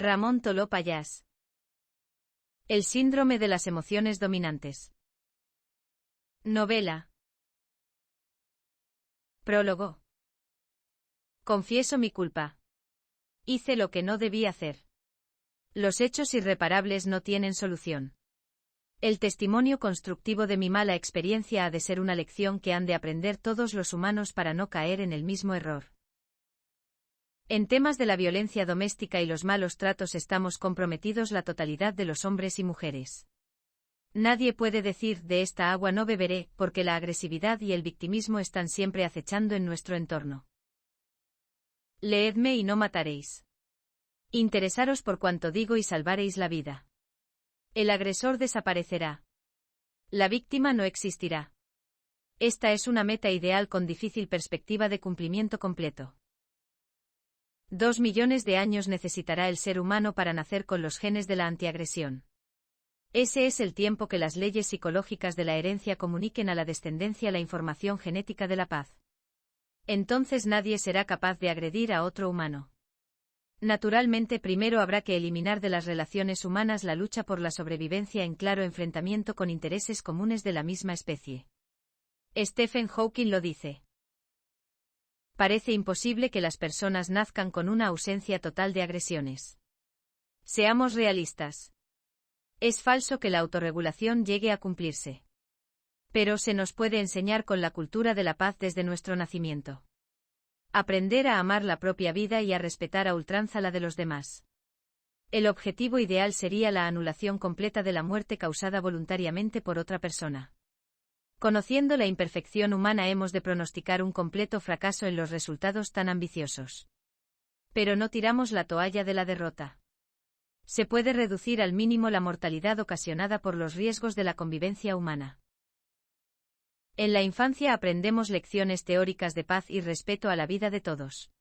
Ramón Toló Pallás. El síndrome de las emociones dominantes. Novela. Prólogo. Confieso mi culpa. Hice lo que no debí hacer. Los hechos irreparables no tienen solución. El testimonio constructivo de mi mala experiencia ha de ser una lección que han de aprender todos los humanos para no caer en el mismo error. En temas de la violencia doméstica y los malos tratos estamos comprometidos la totalidad de los hombres y mujeres. Nadie puede decir de esta agua no beberé, porque la agresividad y el victimismo están siempre acechando en nuestro entorno. Leedme y no mataréis. Interesaros por cuanto digo y salvaréis la vida. El agresor desaparecerá. La víctima no existirá. Esta es una meta ideal con difícil perspectiva de cumplimiento completo. 2 millones de años necesitará el ser humano para nacer con los genes de la antiagresión. Ese es el tiempo que las leyes psicológicas de la herencia comuniquen a la descendencia la información genética de la paz. Entonces nadie será capaz de agredir a otro humano. Naturalmente, primero habrá que eliminar de las relaciones humanas la lucha por la sobrevivencia en claro enfrentamiento con intereses comunes de la misma especie. Stephen Hawking lo dice. Parece imposible que las personas nazcan con una ausencia total de agresiones. Seamos realistas. Es falso que la autorregulación llegue a cumplirse. Pero se nos puede enseñar con la cultura de la paz desde nuestro nacimiento. Aprender a amar la propia vida y a respetar a ultranza la de los demás. El objetivo ideal sería la anulación completa de la muerte causada voluntariamente por otra persona. Conociendo la imperfección humana hemos de pronosticar un completo fracaso en los resultados tan ambiciosos. Pero no tiramos la toalla de la derrota. Se puede reducir al mínimo la mortalidad ocasionada por los riesgos de la convivencia humana. En la infancia aprendemos lecciones teóricas de paz y respeto a la vida de todos.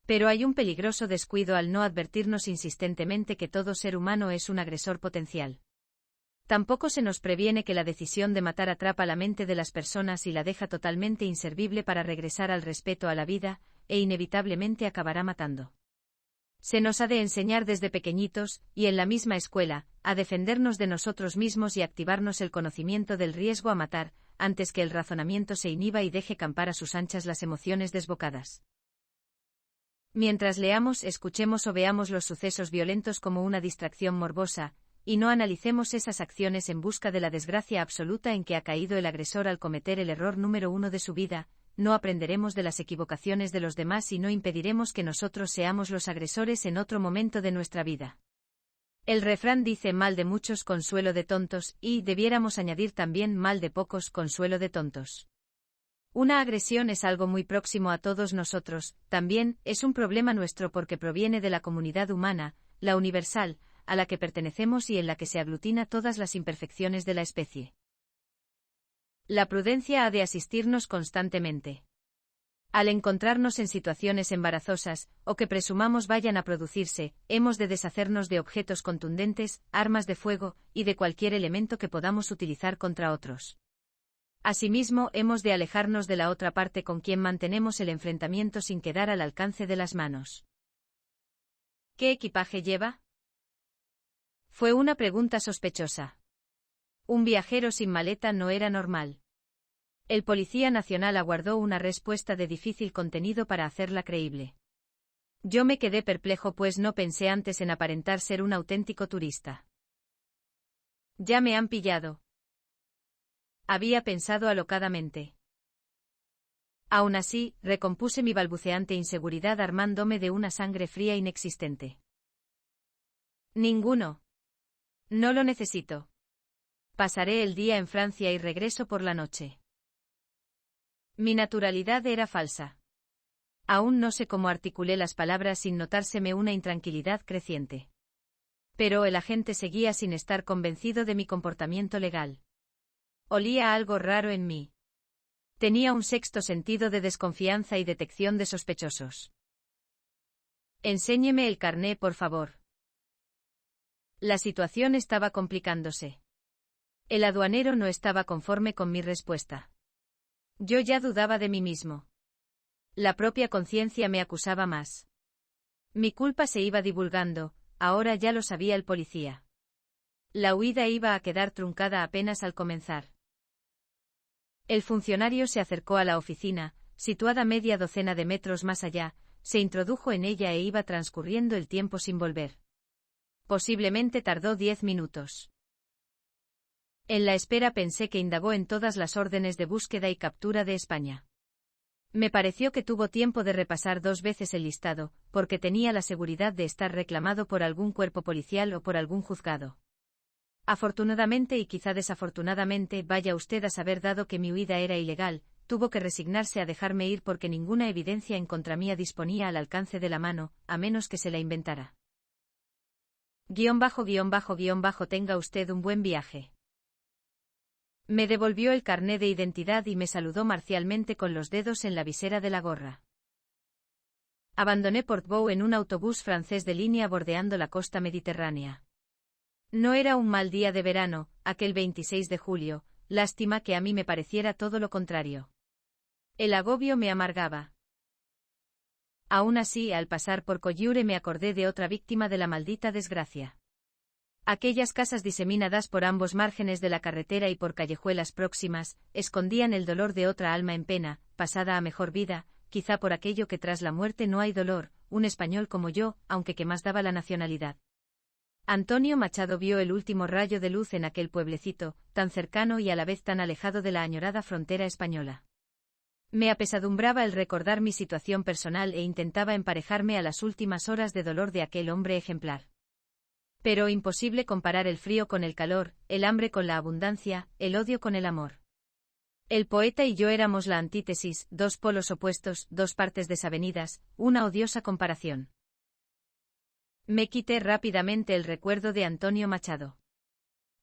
Pero hay un peligroso descuido al no advertirnos insistentemente que todo ser humano es un agresor potencial. Tampoco se nos previene que la decisión de matar atrapa la mente de las personas y la deja totalmente inservible para regresar al respeto a la vida, e inevitablemente acabará matando. Se nos ha de enseñar desde pequeñitos, y en la misma escuela, a defendernos de nosotros mismos y activarnos el conocimiento del riesgo a matar, antes que el razonamiento se inhiba y deje campar a sus anchas las emociones desbocadas. Mientras leamos, escuchemos o veamos los sucesos violentos como una distracción morbosa, y no analicemos esas acciones en busca de la desgracia absoluta en que ha caído el agresor al cometer el error número 1 de su vida, no aprenderemos de las equivocaciones de los demás y no impediremos que nosotros seamos los agresores en otro momento de nuestra vida. El refrán dice mal de muchos consuelo de tontos, y debiéramos añadir también mal de pocos consuelo de tontos. Una agresión es algo muy próximo a todos nosotros, también es un problema nuestro porque proviene de la comunidad humana, la universal, a la que pertenecemos y en la que se aglutina todas las imperfecciones de la especie. La prudencia ha de asistirnos constantemente. Al encontrarnos en situaciones embarazosas, o que presumamos vayan a producirse, hemos de deshacernos de objetos contundentes, armas de fuego, y de cualquier elemento que podamos utilizar contra otros. Asimismo, hemos de alejarnos de la otra parte con quien mantenemos el enfrentamiento sin quedar al alcance de las manos. ¿Qué equipaje lleva? Fue una pregunta sospechosa. Un viajero sin maleta no era normal. El Policía Nacional aguardó una respuesta de difícil contenido para hacerla creíble. Yo me quedé perplejo pues no pensé antes en aparentar ser un auténtico turista. Ya me han pillado. Había pensado alocadamente. Aún así, recompuse mi balbuceante inseguridad armándome de una sangre fría inexistente. Ninguno. No lo necesito. Pasaré el día en Francia y regreso por la noche. Mi naturalidad era falsa. Aún no sé cómo articulé las palabras sin notárseme una intranquilidad creciente. Pero el agente seguía sin estar convencido de mi comportamiento legal. Olía algo raro en mí. Tenía un sexto sentido de desconfianza y detección de sospechosos. Enséñeme el carné, por favor. La situación estaba complicándose. El aduanero no estaba conforme con mi respuesta. Yo ya dudaba de mí mismo. La propia conciencia me acusaba más. Mi culpa se iba divulgando, ahora ya lo sabía el policía. La huida iba a quedar truncada apenas al comenzar. El funcionario se acercó a la oficina, situada media docena de metros más allá, se introdujo en ella e iba transcurriendo el tiempo sin volver. Posiblemente tardó 10 minutos. En la espera pensé que indagó en todas las órdenes de búsqueda y captura de España. Me pareció que tuvo tiempo de repasar 2 veces el listado, porque tenía la seguridad de estar reclamado por algún cuerpo policial o por algún juzgado. Afortunadamente y quizá desafortunadamente, vaya usted a saber, dado que mi huida era ilegal, tuvo que resignarse a dejarme ir porque ninguna evidencia en contra mía disponía al alcance de la mano, a menos que se la inventara. Tenga usted un buen viaje. Me devolvió el carné de identidad y me saludó marcialmente con los dedos en la visera de la gorra. Abandoné Portbou en un autobús francés de línea bordeando la costa mediterránea. No era un mal día de verano, aquel 26 de julio, lástima que a mí me pareciera todo lo contrario. El agobio me amargaba. Aún así, al pasar por Collioure me acordé de otra víctima de la maldita desgracia. Aquellas casas diseminadas por ambos márgenes de la carretera y por callejuelas próximas, escondían el dolor de otra alma en pena, pasada a mejor vida, quizá por aquello que tras la muerte no hay dolor, un español como yo, aunque que más daba la nacionalidad. Antonio Machado vio el último rayo de luz en aquel pueblecito, tan cercano y a la vez tan alejado de la añorada frontera española. Me apesadumbraba el recordar mi situación personal e intentaba emparejarme a las últimas horas de dolor de aquel hombre ejemplar. Pero imposible comparar el frío con el calor, el hambre con la abundancia, el odio con el amor. El poeta y yo éramos la antítesis, 2 polos opuestos, 2 partes desavenidas, una odiosa comparación. Me quité rápidamente el recuerdo de Antonio Machado.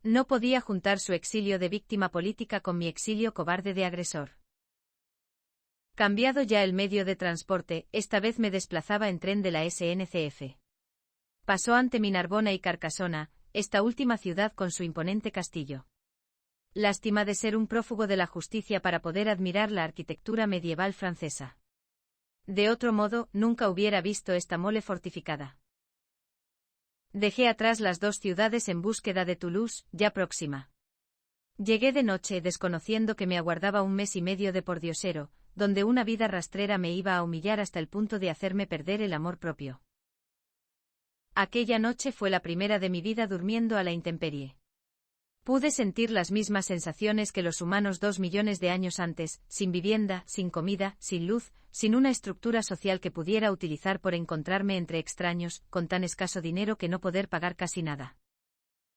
No podía juntar su exilio de víctima política con mi exilio cobarde de agresor. Cambiado ya el medio de transporte, esta vez me desplazaba en tren de la SNCF. Pasó ante mi Narbona y Carcasona, esta última ciudad con su imponente castillo. Lástima de ser un prófugo de la justicia para poder admirar la arquitectura medieval francesa. De otro modo, nunca hubiera visto esta mole fortificada. Dejé atrás las 2 ciudades en búsqueda de Toulouse, ya próxima. Llegué de noche desconociendo que me aguardaba un mes y medio de pordiosero, donde una vida rastrera me iba a humillar hasta el punto de hacerme perder el amor propio. Aquella noche fue la primera de mi vida durmiendo a la intemperie. Pude sentir las mismas sensaciones que los humanos 2 millones de años antes, sin vivienda, sin comida, sin luz, sin una estructura social que pudiera utilizar por encontrarme entre extraños, con tan escaso dinero que no poder pagar casi nada.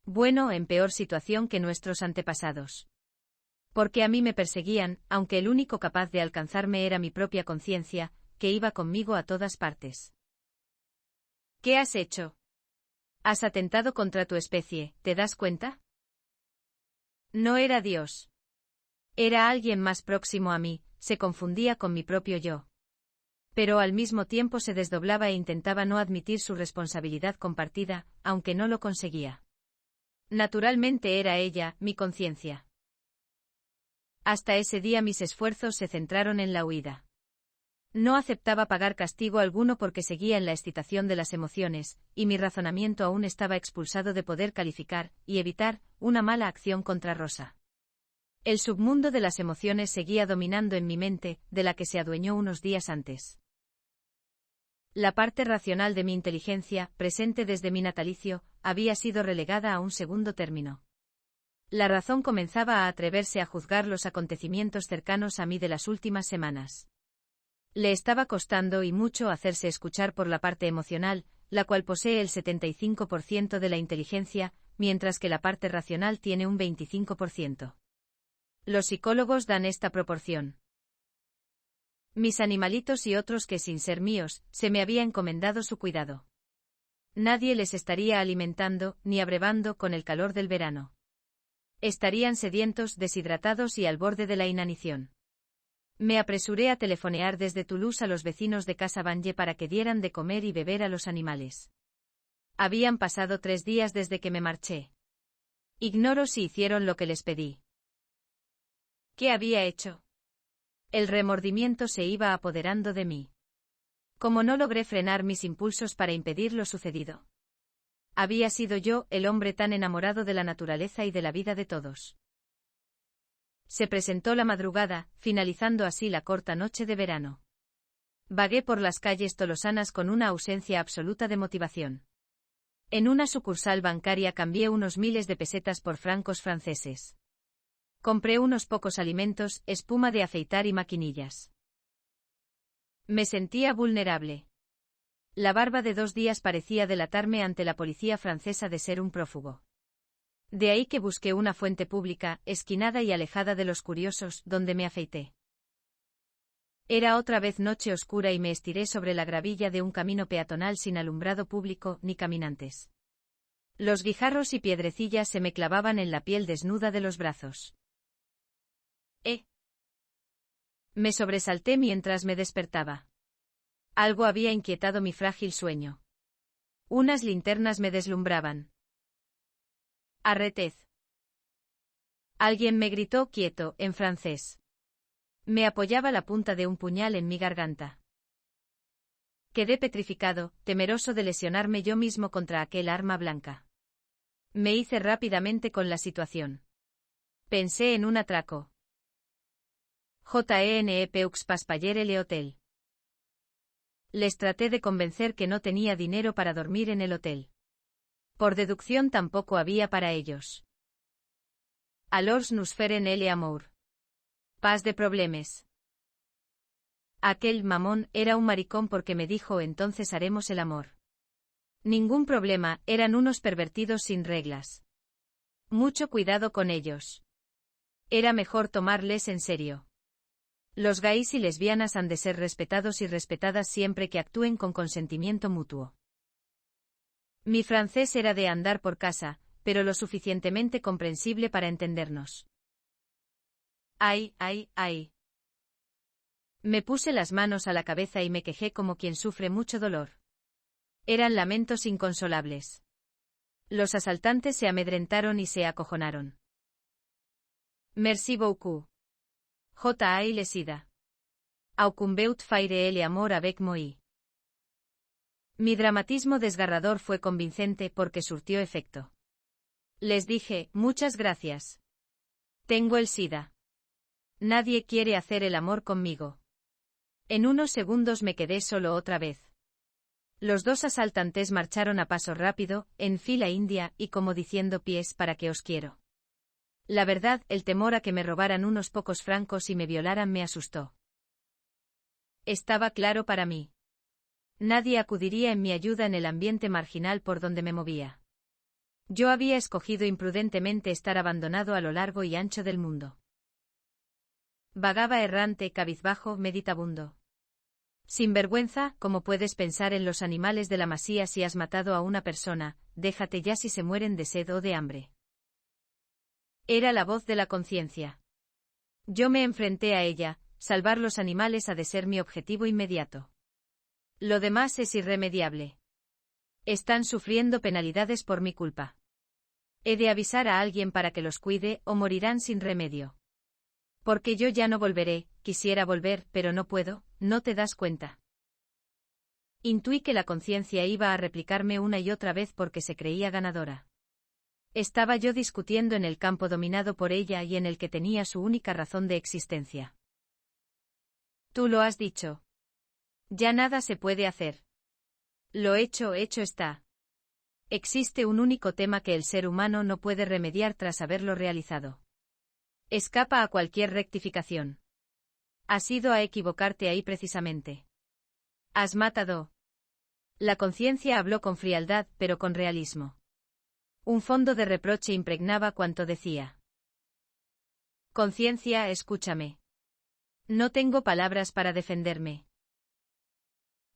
Bueno, en peor situación que nuestros antepasados. Porque a mí me perseguían, aunque el único capaz de alcanzarme era mi propia conciencia, que iba conmigo a todas partes. ¿Qué has hecho? Has atentado contra tu especie, ¿te das cuenta? No era Dios. Era alguien más próximo a mí, se confundía con mi propio yo. Pero al mismo tiempo se desdoblaba e intentaba no admitir su responsabilidad compartida, aunque no lo conseguía. Naturalmente era ella, mi conciencia. Hasta ese día mis esfuerzos se centraron en la huida. No aceptaba pagar castigo alguno porque seguía en la excitación de las emociones, y mi razonamiento aún estaba expulsado de poder calificar, y evitar, una mala acción contra Rosa. El submundo de las emociones seguía dominando en mi mente, de la que se adueñó unos días antes. La parte racional de mi inteligencia, presente desde mi natalicio, había sido relegada a un segundo término. La razón comenzaba a atreverse a juzgar los acontecimientos cercanos a mí de las últimas semanas. Le estaba costando y mucho hacerse escuchar por la parte emocional, la cual posee el 75% de la inteligencia, mientras que la parte racional tiene un 25%. Los psicólogos dan esta proporción. Mis animalitos y otros que sin ser míos, se me había encomendado su cuidado. Nadie les estaría alimentando, ni abrevando con el calor del verano. Estarían sedientos, deshidratados y al borde de la inanición. Me apresuré a telefonear desde Toulouse a los vecinos de Casa Bange para que dieran de comer y beber a los animales. Habían pasado 3 días desde que me marché. Ignoro si hicieron lo que les pedí. ¿Qué había hecho? El remordimiento se iba apoderando de mí. ¿Cómo no logré frenar mis impulsos para impedir lo sucedido? Había sido yo, el hombre tan enamorado de la naturaleza y de la vida de todos. Se presentó la madrugada, finalizando así la corta noche de verano. Vagué por las calles tolosanas con una ausencia absoluta de motivación. En una sucursal bancaria cambié unos miles de pesetas por francos franceses. Compré unos pocos alimentos, espuma de afeitar y maquinillas. Me sentía vulnerable. La barba de 2 días parecía delatarme ante la policía francesa de ser un prófugo. De ahí que busqué una fuente pública, esquinada y alejada de los curiosos, donde me afeité. Era otra vez noche oscura y me estiré sobre la gravilla de un camino peatonal sin alumbrado público ni caminantes. Los guijarros y piedrecillas se me clavaban en la piel desnuda de los brazos. Me sobresalté mientras me despertaba. Algo había inquietado mi frágil sueño. Unas linternas me deslumbraban. Arretez. Alguien me gritó quieto, en francés. Me apoyaba la punta de un puñal en mi garganta. Quedé petrificado, temeroso de lesionarme yo mismo contra aquel arma blanca. Me hice rápidamente con la situación. Pensé en un atraco. Jen Peux Payer le Hotel. Les traté de convencer que no tenía dinero para dormir en el hotel. Por deducción tampoco había para ellos. Alors nous feren el amour. Pas de problemes. Aquel mamón era un maricón porque me dijo entonces haremos el amor. Ningún problema, eran unos pervertidos sin reglas. Mucho cuidado con ellos. Era mejor tomarles en serio. Los gays y lesbianas han de ser respetados y respetadas siempre que actúen con consentimiento mutuo. Mi francés era de andar por casa, pero lo suficientemente comprensible para entendernos. ¡Ay, ay, ay! Me puse las manos a la cabeza y me quejé como quien sufre mucho dolor. Eran lamentos inconsolables. Los asaltantes se amedrentaron y se acojonaron. Merci beaucoup. J.A. Lesida. Aucumbeut faire el amor avec moi. Mi dramatismo desgarrador fue convincente porque surtió efecto. Les dije, muchas gracias. Tengo el SIDA. Nadie quiere hacer el amor conmigo. En unos segundos me quedé solo otra vez. Los 2 asaltantes marcharon a paso rápido, en fila india y como diciendo pies para que os quiero. La verdad, el temor a que me robaran unos pocos francos y me violaran me asustó. Estaba claro para mí. Nadie acudiría en mi ayuda en el ambiente marginal por donde me movía. Yo había escogido imprudentemente estar abandonado a lo largo y ancho del mundo. Vagaba errante, cabizbajo, meditabundo. Sin vergüenza, ¿cómo puedes pensar en los animales de la masía si has matado a una persona? Déjate ya si se mueren de sed o de hambre. Era la voz de la conciencia. Yo me enfrenté a ella, salvar los animales ha de ser mi objetivo inmediato. Lo demás es irremediable. Están sufriendo penalidades por mi culpa. He de avisar a alguien para que los cuide o morirán sin remedio. Porque yo ya no volveré, quisiera volver, pero no puedo, ¿no te das cuenta? Intuí que la conciencia iba a replicarme una y otra vez porque se creía ganadora. Estaba yo discutiendo en el campo dominado por ella y en el que tenía su única razón de existencia. Tú lo has dicho. Ya nada se puede hacer. Lo hecho está. Existe un único tema que el ser humano no puede remediar tras haberlo realizado. Escapa a cualquier rectificación. Has ido a equivocarte ahí precisamente. Has matado. La conciencia habló con frialdad, pero con realismo. Un fondo de reproche impregnaba cuanto decía. Conciencia, escúchame. No tengo palabras para defenderme.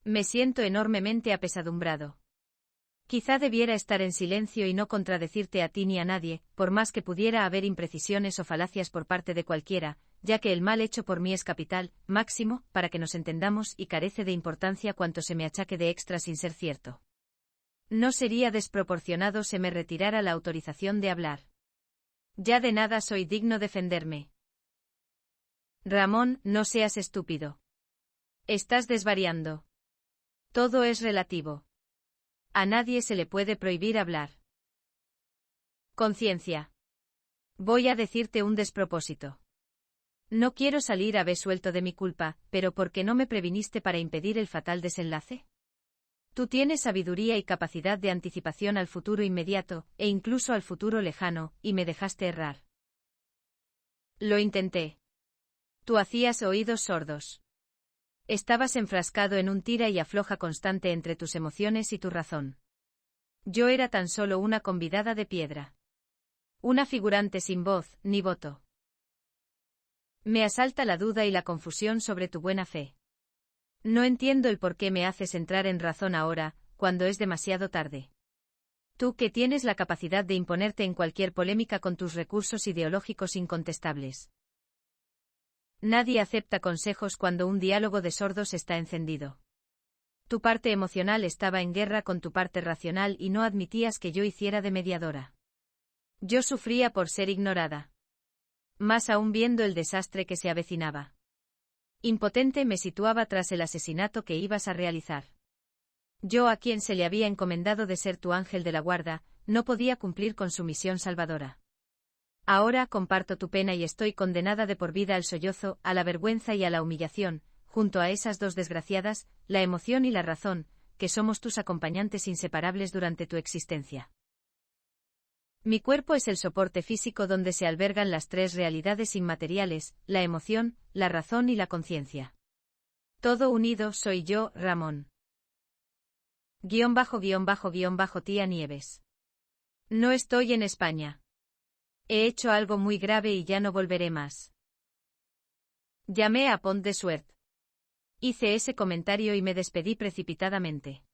Me siento enormemente apesadumbrado. Quizá debiera estar en silencio y no contradecirte a ti ni a nadie, por más que pudiera haber imprecisiones o falacias por parte de cualquiera, ya que el mal hecho por mí es capital, máximo, para que nos entendamos y carece de importancia cuanto se me achaque de extra sin ser cierto. No sería desproporcionado se me retirara la autorización de hablar. Ya de nada soy digno defenderme. Ramón, no seas estúpido. Estás desvariando. Todo es relativo. A nadie se le puede prohibir hablar. Conciencia. Voy a decirte un despropósito. No quiero salir absuelto de mi culpa, pero ¿por qué no me previniste para impedir el fatal desenlace? Tú tienes sabiduría y capacidad de anticipación al futuro inmediato, e incluso al futuro lejano, y me dejaste errar. Lo intenté. Tú hacías oídos sordos. Estabas enfrascado en un tira y afloja constante entre tus emociones y tu razón. Yo era tan solo una convidada de piedra. Una figurante sin voz, ni voto. Me asalta la duda y la confusión sobre tu buena fe. No entiendo el por qué me haces entrar en razón ahora, cuando es demasiado tarde. Tú que tienes la capacidad de imponerte en cualquier polémica con tus recursos ideológicos incontestables. Nadie acepta consejos cuando un diálogo de sordos está encendido. Tu parte emocional estaba en guerra con tu parte racional y no admitías que yo hiciera de mediadora. Yo sufría por ser ignorada. Más aún viendo el desastre que se avecinaba. Impotente me situaba tras el asesinato que ibas a realizar. Yo, a quien se le había encomendado de ser tu ángel de la guarda, no podía cumplir con su misión salvadora. Ahora comparto tu pena y estoy condenada de por vida al sollozo, a la vergüenza y a la humillación, junto a esas dos desgraciadas, la emoción y la razón, que somos tus acompañantes inseparables durante tu existencia. Mi cuerpo es el soporte físico donde se albergan las tres realidades inmateriales, la emoción, la razón y la conciencia. Todo unido soy yo, Ramón. Tía Nieves. No estoy en España. He hecho algo muy grave y ya no volveré más. Llamé a Pont de Suert. Hice ese comentario y me despedí precipitadamente.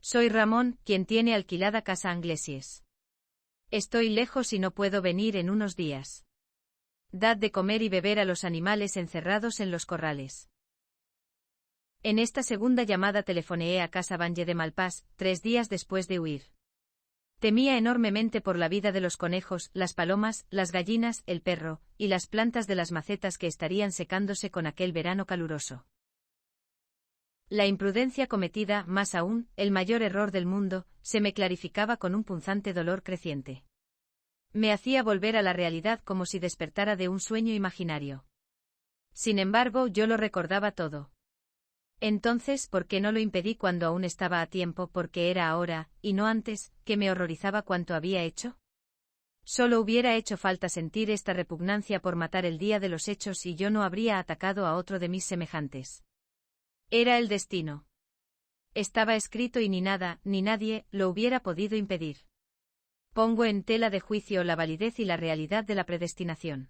Soy Ramón, quien tiene alquilada casa Anglesies. Estoy lejos y no puedo venir en unos días. Dad de comer y beber a los animales encerrados en los corrales. En esta segunda llamada telefoneé a casa Vange de Malpàs, 3 días después de huir. Temía enormemente por la vida de los conejos, las palomas, las gallinas, el perro, y las plantas de las macetas que estarían secándose con aquel verano caluroso. La imprudencia cometida, más aún, el mayor error del mundo, se me clarificaba con un punzante dolor creciente. Me hacía volver a la realidad como si despertara de un sueño imaginario. Sin embargo, yo lo recordaba todo. Entonces, ¿por qué no lo impedí cuando aún estaba a tiempo? Porque era ahora, y no antes, que me horrorizaba cuanto había hecho. Solo hubiera hecho falta sentir esta repugnancia por matar el día de los hechos y yo no habría atacado a otro de mis semejantes. Era el destino. Estaba escrito y ni nada, ni nadie, lo hubiera podido impedir. Pongo en tela de juicio la validez y la realidad de la predestinación.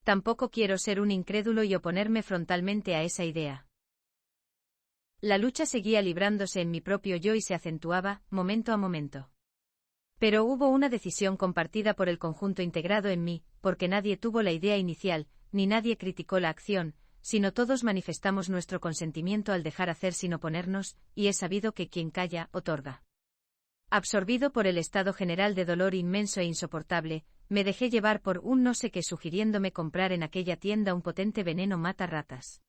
Tampoco quiero ser un incrédulo y oponerme frontalmente a esa idea. La lucha seguía librándose en mi propio yo y se acentuaba, momento a momento. Pero hubo una decisión compartida por el conjunto integrado en mí, porque nadie tuvo la idea inicial, ni nadie criticó la acción, sino todos manifestamos nuestro consentimiento al dejar hacer sin oponernos, y es sabido que quien calla, otorga. Absorbido por el estado general de dolor inmenso e insoportable, me dejé llevar por un no sé qué sugiriéndome comprar en aquella tienda un potente veneno mata ratas.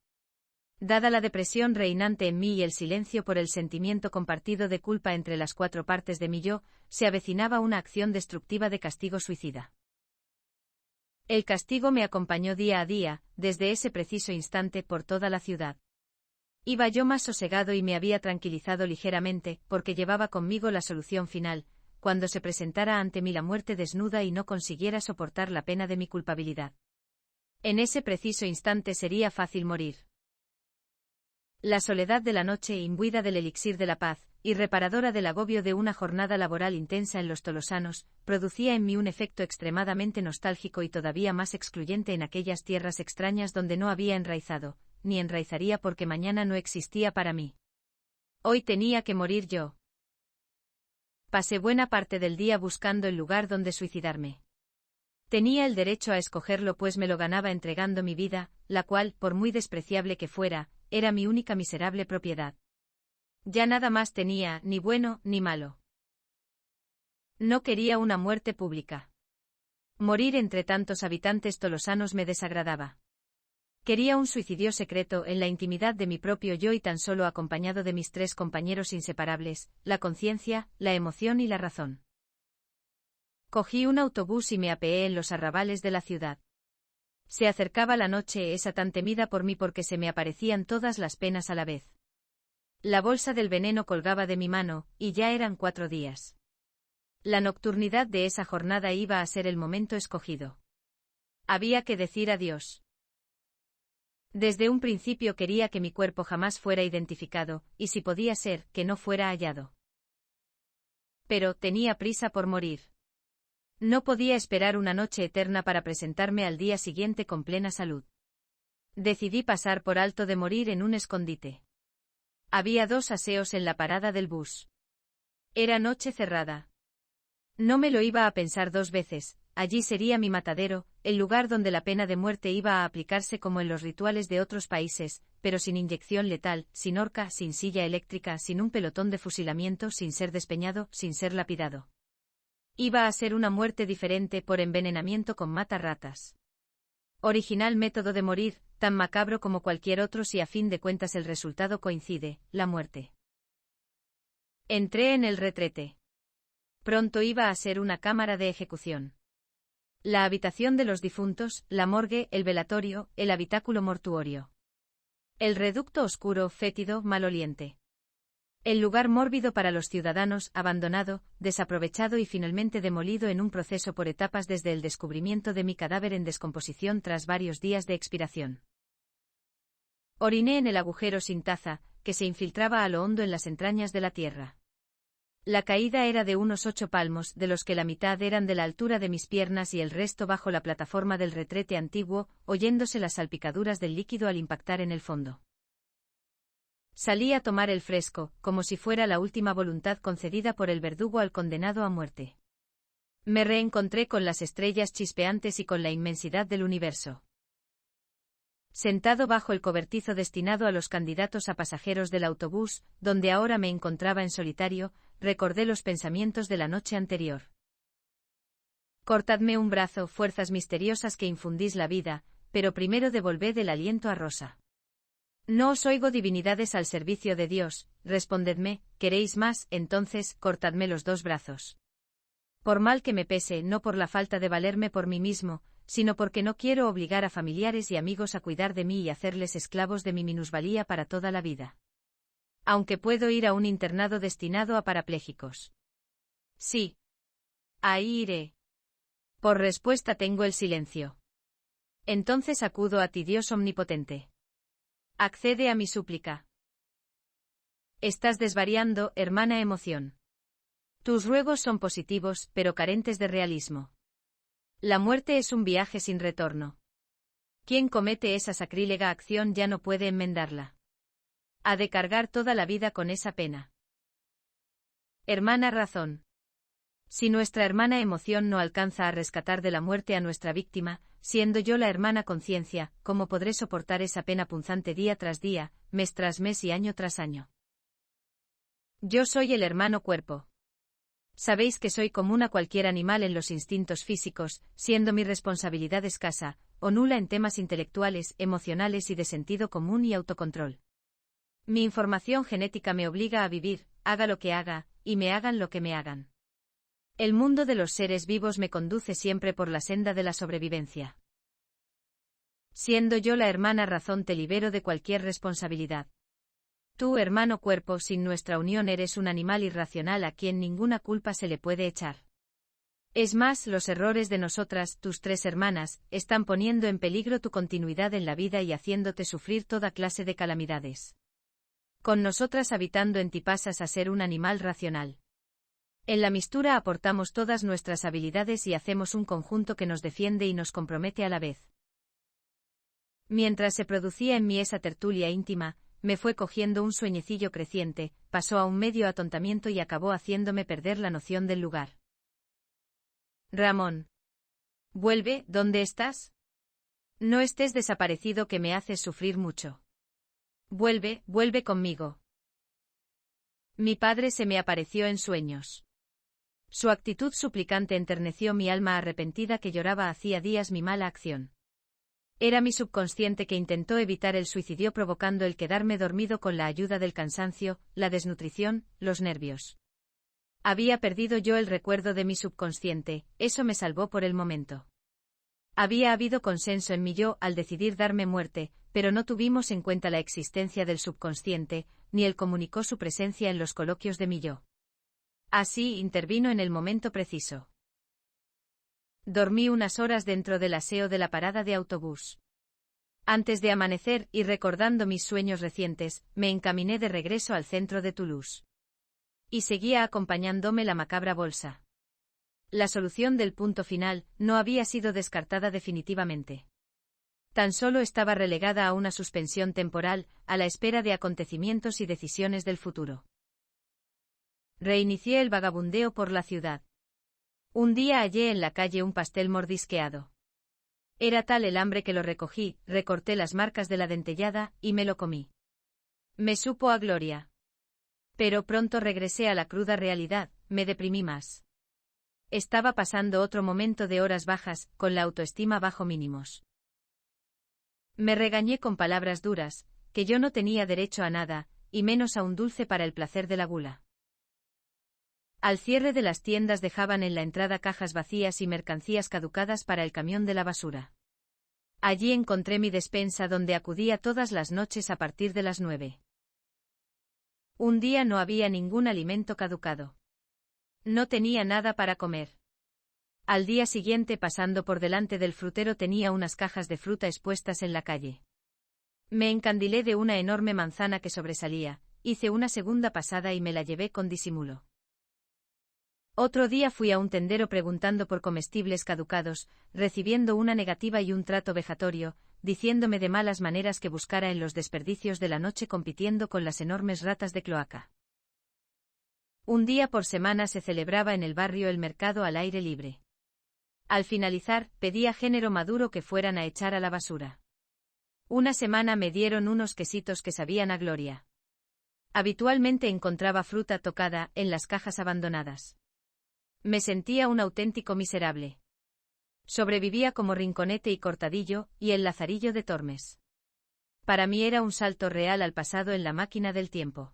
Dada la depresión reinante en mí y el silencio por el sentimiento compartido de culpa entre las 4 partes de mi yo, se avecinaba una acción destructiva de castigo suicida. El castigo me acompañó día a día, desde ese preciso instante por toda la ciudad. Iba yo más sosegado y me había tranquilizado ligeramente, porque llevaba conmigo la solución final, cuando se presentara ante mí la muerte desnuda y no consiguiera soportar la pena de mi culpabilidad. En ese preciso instante sería fácil morir. La soledad de la noche imbuida del elixir de la paz, y reparadora del agobio de una jornada laboral intensa en los tolosanos, producía en mí un efecto extremadamente nostálgico y todavía más excluyente en aquellas tierras extrañas donde no había enraizado, ni enraizaría porque mañana no existía para mí. Hoy tenía que morir yo. Pasé buena parte del día buscando el lugar donde suicidarme. Tenía el derecho a escogerlo pues me lo ganaba entregando mi vida, la cual, por muy despreciable que fuera, era mi única miserable propiedad. Ya nada más tenía, ni bueno ni malo. No quería una muerte pública. Morir entre tantos habitantes tolosanos me desagradaba. Quería un suicidio secreto en la intimidad de mi propio yo y tan solo acompañado de mis 3 compañeros inseparables, la conciencia, la emoción y la razón. Cogí un autobús y me apeé en los arrabales de la ciudad. Se acercaba la noche esa tan temida por mí porque se me aparecían todas las penas a la vez. La bolsa del veneno colgaba de mi mano, y ya eran 4 días. La nocturnidad de esa jornada iba a ser el momento escogido. Había que decir adiós. Desde un principio quería que mi cuerpo jamás fuera identificado, y si podía ser, que no fuera hallado. Pero tenía prisa por morir. No podía esperar una noche eterna para presentarme al día siguiente con plena salud. Decidí pasar por alto de morir en un escondite. Había 2 aseos en la parada del bus. Era noche cerrada. No me lo iba a pensar 2 veces, allí sería mi matadero, el lugar donde la pena de muerte iba a aplicarse como en los rituales de otros países, pero sin inyección letal, sin horca, sin silla eléctrica, sin un pelotón de fusilamiento, sin ser despeñado, sin ser lapidado. Iba a ser una muerte diferente por envenenamiento con mata-ratas. Original método de morir, tan macabro como cualquier otro si a fin de cuentas el resultado coincide, la muerte. Entré en el retrete. Pronto iba a ser una cámara de ejecución. La habitación de los difuntos, la morgue, el velatorio, el habitáculo mortuorio. El reducto oscuro, fétido, maloliente. El lugar mórbido para los ciudadanos, abandonado, desaprovechado y finalmente demolido en un proceso por etapas desde el descubrimiento de mi cadáver en descomposición tras varios días de expiración. Oriné en el agujero sin taza, que se infiltraba a lo hondo en las entrañas de la tierra. La caída era de unos 8 palmos, de los que la mitad eran de la altura de mis piernas y el resto bajo la plataforma del retrete antiguo, oyéndose las salpicaduras del líquido al impactar en el fondo. Salí a tomar el fresco, como si fuera la última voluntad concedida por el verdugo al condenado a muerte. Me reencontré con las estrellas chispeantes y con la inmensidad del universo. Sentado bajo el cobertizo destinado a los candidatos a pasajeros del autobús, donde ahora me encontraba en solitario, recordé los pensamientos de la noche anterior. Cortadme un brazo, fuerzas misteriosas que infundís la vida, pero primero devolved el aliento a Rosa. No os oigo divinidades al servicio de Dios, respondedme, ¿queréis más? Entonces, cortadme los 2 brazos. Por mal que me pese, no por la falta de valerme por mí mismo, sino porque no quiero obligar a familiares y amigos a cuidar de mí y hacerles esclavos de mi minusvalía para toda la vida. Aunque puedo ir a un internado destinado a parapléjicos. Sí. Ahí iré. Por respuesta tengo el silencio. Entonces acudo a ti, Dios omnipotente. Accede a mi súplica. Estás desvariando, hermana emoción. Tus ruegos son positivos, pero carentes de realismo. La muerte es un viaje sin retorno. Quien comete esa sacrílega acción ya no puede enmendarla. Ha de cargar toda la vida con esa pena. Hermana razón. Si nuestra hermana emoción no alcanza a rescatar de la muerte a nuestra víctima, siendo yo la hermana conciencia, ¿cómo podré soportar esa pena punzante día tras día, mes tras mes y año tras año? Yo soy el hermano cuerpo. Sabéis que soy común a cualquier animal en los instintos físicos, siendo mi responsabilidad escasa, o nula en temas intelectuales, emocionales y de sentido común y autocontrol. Mi información genética me obliga a vivir, haga lo que haga, y me hagan lo que me hagan. El mundo de los seres vivos me conduce siempre por la senda de la sobrevivencia. Siendo yo la hermana razón te libero de cualquier responsabilidad. Tú, hermano cuerpo, sin nuestra unión eres un animal irracional a quien ninguna culpa se le puede echar. Es más, los errores de nosotras, tus 3 hermanas, están poniendo en peligro tu continuidad en la vida y haciéndote sufrir toda clase de calamidades. Con nosotras habitando en ti pasas a ser un animal racional. En la mistura aportamos todas nuestras habilidades y hacemos un conjunto que nos defiende y nos compromete a la vez. Mientras se producía en mí esa tertulia íntima, me fue cogiendo un sueñecillo creciente, pasó a un medio atontamiento y acabó haciéndome perder la noción del lugar. Ramón. Vuelve, ¿dónde estás? No estés desaparecido que me haces sufrir mucho. Vuelve, vuelve conmigo. Mi padre se me apareció en sueños. Su actitud suplicante enterneció mi alma arrepentida que lloraba hacía días mi mala acción. Era mi subconsciente que intentó evitar el suicidio provocando el quedarme dormido con la ayuda del cansancio, la desnutrición, los nervios. Había perdido yo el recuerdo de mi subconsciente, eso me salvó por el momento. Había habido consenso en mi yo al decidir darme muerte, pero no tuvimos en cuenta la existencia del subconsciente, ni él comunicó su presencia en los coloquios de mi yo. Así intervino en el momento preciso. Dormí unas horas dentro del aseo de la parada de autobús. Antes de amanecer y recordando mis sueños recientes, me encaminé de regreso al centro de Toulouse. Y seguía acompañándome la macabra bolsa. La solución del punto final no había sido descartada definitivamente. Tan solo estaba relegada a una suspensión temporal, a la espera de acontecimientos y decisiones del futuro. Reinicié el vagabundeo por la ciudad. Un día hallé en la calle un pastel mordisqueado. Era tal el hambre que lo recogí, recorté las marcas de la dentellada, y me lo comí. Me supo a gloria. Pero pronto regresé a la cruda realidad, me deprimí más. Estaba pasando otro momento de horas bajas, con la autoestima bajo mínimos. Me regañé con palabras duras, que yo no tenía derecho a nada, y menos a un dulce para el placer de la gula. Al cierre de las tiendas dejaban en la entrada cajas vacías y mercancías caducadas para el camión de la basura. Allí encontré mi despensa donde acudía todas las noches a partir de las 9. Un día no había ningún alimento caducado. No tenía nada para comer. Al día siguiente, pasando por delante del frutero, tenía unas cajas de fruta expuestas en la calle. Me encandilé de una enorme manzana que sobresalía, hice una segunda pasada y me la llevé con disimulo. Otro día fui a un tendero preguntando por comestibles caducados, recibiendo una negativa y un trato vejatorio, diciéndome de malas maneras que buscara en los desperdicios de la noche compitiendo con las enormes ratas de cloaca. Un día por semana se celebraba en el barrio el mercado al aire libre. Al finalizar, pedí a género maduro que fueran a echar a la basura. Una semana me dieron unos quesitos que sabían a gloria. Habitualmente encontraba fruta tocada en las cajas abandonadas. Me sentía un auténtico miserable. Sobrevivía como Rinconete y Cortadillo, y el Lazarillo de Tormes. Para mí era un salto real al pasado en la máquina del tiempo.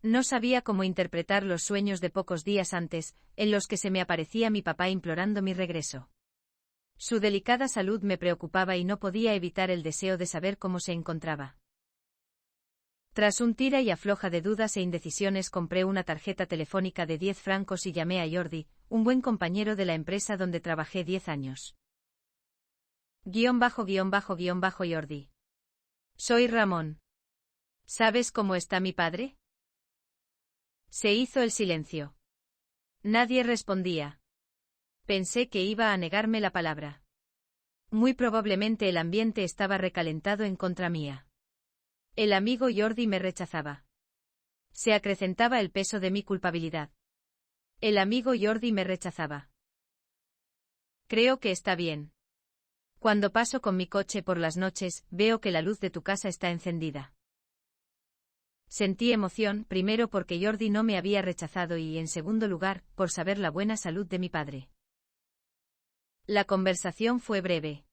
No sabía cómo interpretar los sueños de pocos días antes, en los que se me aparecía mi papá implorando mi regreso. Su delicada salud me preocupaba y no podía evitar el deseo de saber cómo se encontraba. Tras un tira y afloja de dudas e indecisiones, compré una tarjeta telefónica de 10 francos y llamé a Jordi, un buen compañero de la empresa donde trabajé 10 años. Jordi. Soy Ramón. ¿Sabes cómo está mi padre? Se hizo el silencio. Nadie respondía. Pensé que iba a negarme la palabra. Muy probablemente el ambiente estaba recalentado en contra mía. El amigo Jordi me rechazaba. Se acrecentaba el peso de mi culpabilidad. El amigo Jordi me rechazaba. Creo que está bien. Cuando paso con mi coche por las noches, veo que la luz de tu casa está encendida. Sentí emoción, primero porque Jordi no me había rechazado y, en segundo lugar, por saber la buena salud de mi padre. La conversación fue breve.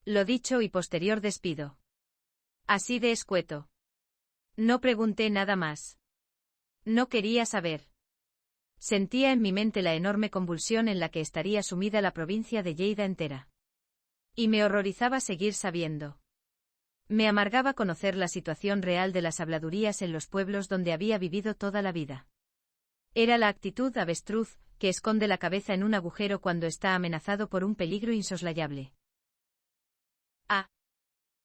Lo dicho y posterior despido. Así de escueto. No pregunté nada más. No quería saber. Sentía en mi mente la enorme convulsión en la que estaría sumida la provincia de Lleida entera. Y me horrorizaba seguir sabiendo. Me amargaba conocer la situación real de las habladurías en los pueblos donde había vivido toda la vida. Era la actitud avestruz, que esconde la cabeza en un agujero cuando está amenazado por un peligro insoslayable.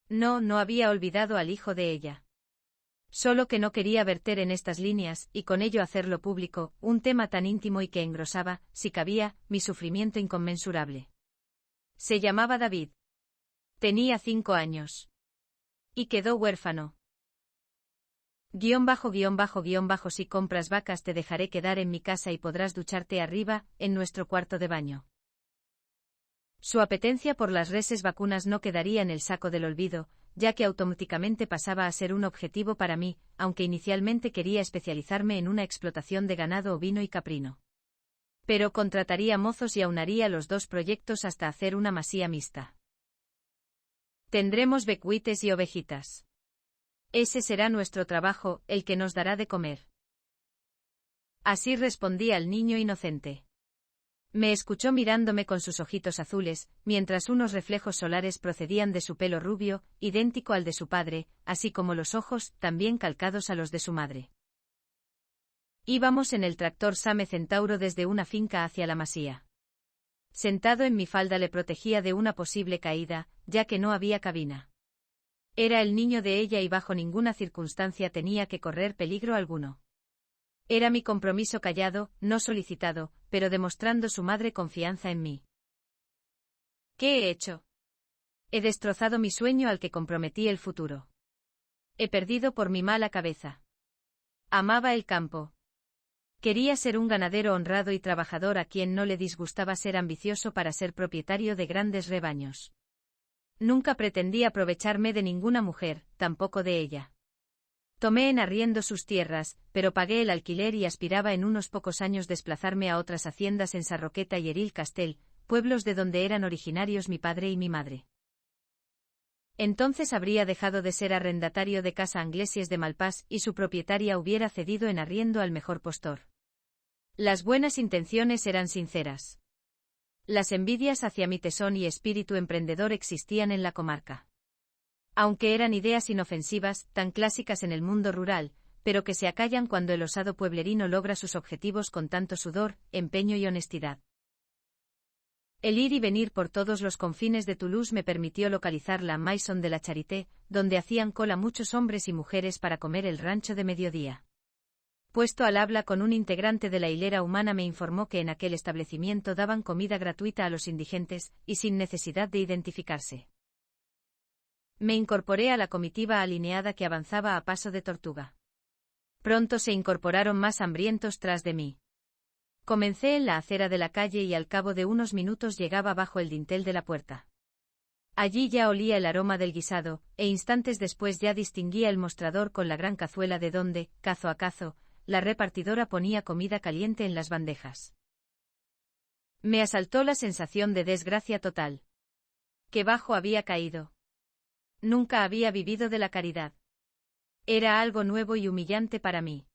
No había olvidado al hijo de ella. Solo que no quería verter en estas líneas, y con ello hacerlo público, un tema tan íntimo y que engrosaba, si cabía, mi sufrimiento inconmensurable. Se llamaba David. Tenía 5 años. Y quedó huérfano. Si compras vacas te dejaré quedar en mi casa y podrás ducharte arriba, en nuestro cuarto de baño. Su apetencia por las reses vacunas no quedaría en el saco del olvido, ya que automáticamente pasaba a ser un objetivo para mí, aunque inicialmente quería especializarme en una explotación de ganado ovino y caprino. Pero contrataría mozos y aunaría los dos proyectos hasta hacer una masía mixta. Tendremos becuites y ovejitas. Ese será nuestro trabajo, el que nos dará de comer. Así respondía el niño inocente. Me escuchó mirándome con sus ojitos azules, mientras unos reflejos solares procedían de su pelo rubio, idéntico al de su padre, así como los ojos, también calcados a los de su madre. Íbamos en el tractor Same Centauro desde una finca hacia la masía. Sentado en mi falda le protegía de una posible caída, ya que no había cabina. Era el niño de ella y bajo ninguna circunstancia tenía que correr peligro alguno. Era mi compromiso callado, no solicitado, pero demostrando su madre confianza en mí. ¿Qué he hecho? He destrozado mi sueño al que comprometí el futuro. He perdido por mi mala cabeza. Amaba el campo. Quería ser un ganadero honrado y trabajador a quien no le disgustaba ser ambicioso para ser propietario de grandes rebaños. Nunca pretendí aprovecharme de ninguna mujer, tampoco de ella. Tomé en arriendo sus tierras, pero pagué el alquiler y aspiraba en unos pocos años desplazarme a otras haciendas en Sarroqueta y Eril Castell, pueblos de donde eran originarios mi padre y mi madre. Entonces habría dejado de ser arrendatario de casa Anglesies de Malpás y su propietaria hubiera cedido en arriendo al mejor postor. Las buenas intenciones eran sinceras. Las envidias hacia mi tesón y espíritu emprendedor existían en la comarca. Aunque eran ideas inofensivas, tan clásicas en el mundo rural, pero que se acallan cuando el osado pueblerino logra sus objetivos con tanto sudor, empeño y honestidad. El ir y venir por todos los confines de Toulouse me permitió localizar la Maison de la Charité, donde hacían cola muchos hombres y mujeres para comer el rancho de mediodía. Puesto al habla con un integrante de la hilera humana me informó que en aquel establecimiento daban comida gratuita a los indigentes, y sin necesidad de identificarse. Me incorporé a la comitiva alineada que avanzaba a paso de tortuga. Pronto se incorporaron más hambrientos tras de mí. Comencé en la acera de la calle y al cabo de unos minutos llegaba bajo el dintel de la puerta. Allí ya olía el aroma del guisado, e instantes después ya distinguía el mostrador con la gran cazuela de donde, cazo a cazo, la repartidora ponía comida caliente en las bandejas. Me asaltó la sensación de desgracia total. Qué bajo había caído. Nunca había vivido de la caridad. Era algo nuevo y humillante para mí.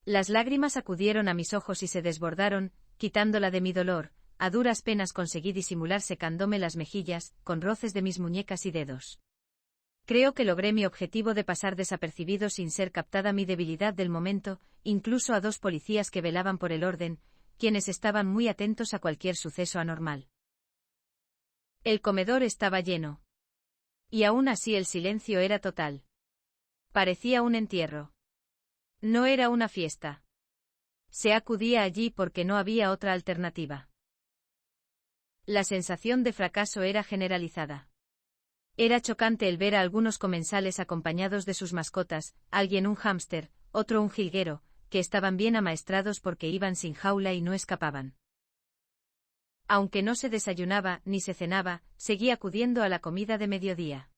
Las lágrimas acudieron a mis ojos y se desbordaron, quitándola de mi dolor, a duras penas conseguí disimular secándome las mejillas, con roces de mis muñecas y dedos. Creo que logré mi objetivo de pasar desapercibido sin ser captada mi debilidad del momento, incluso a dos policías que velaban por el orden, quienes estaban muy atentos a cualquier suceso anormal. El comedor estaba lleno. Y aún así el silencio era total. Parecía un entierro. No era una fiesta. Se acudía allí porque no había otra alternativa. La sensación de fracaso era generalizada. Era chocante el ver a algunos comensales acompañados de sus mascotas, alguien un hámster, otro un jilguero, que estaban bien amaestrados porque iban sin jaula y no escapaban. Aunque no se desayunaba ni se cenaba, seguía acudiendo a la comida de mediodía.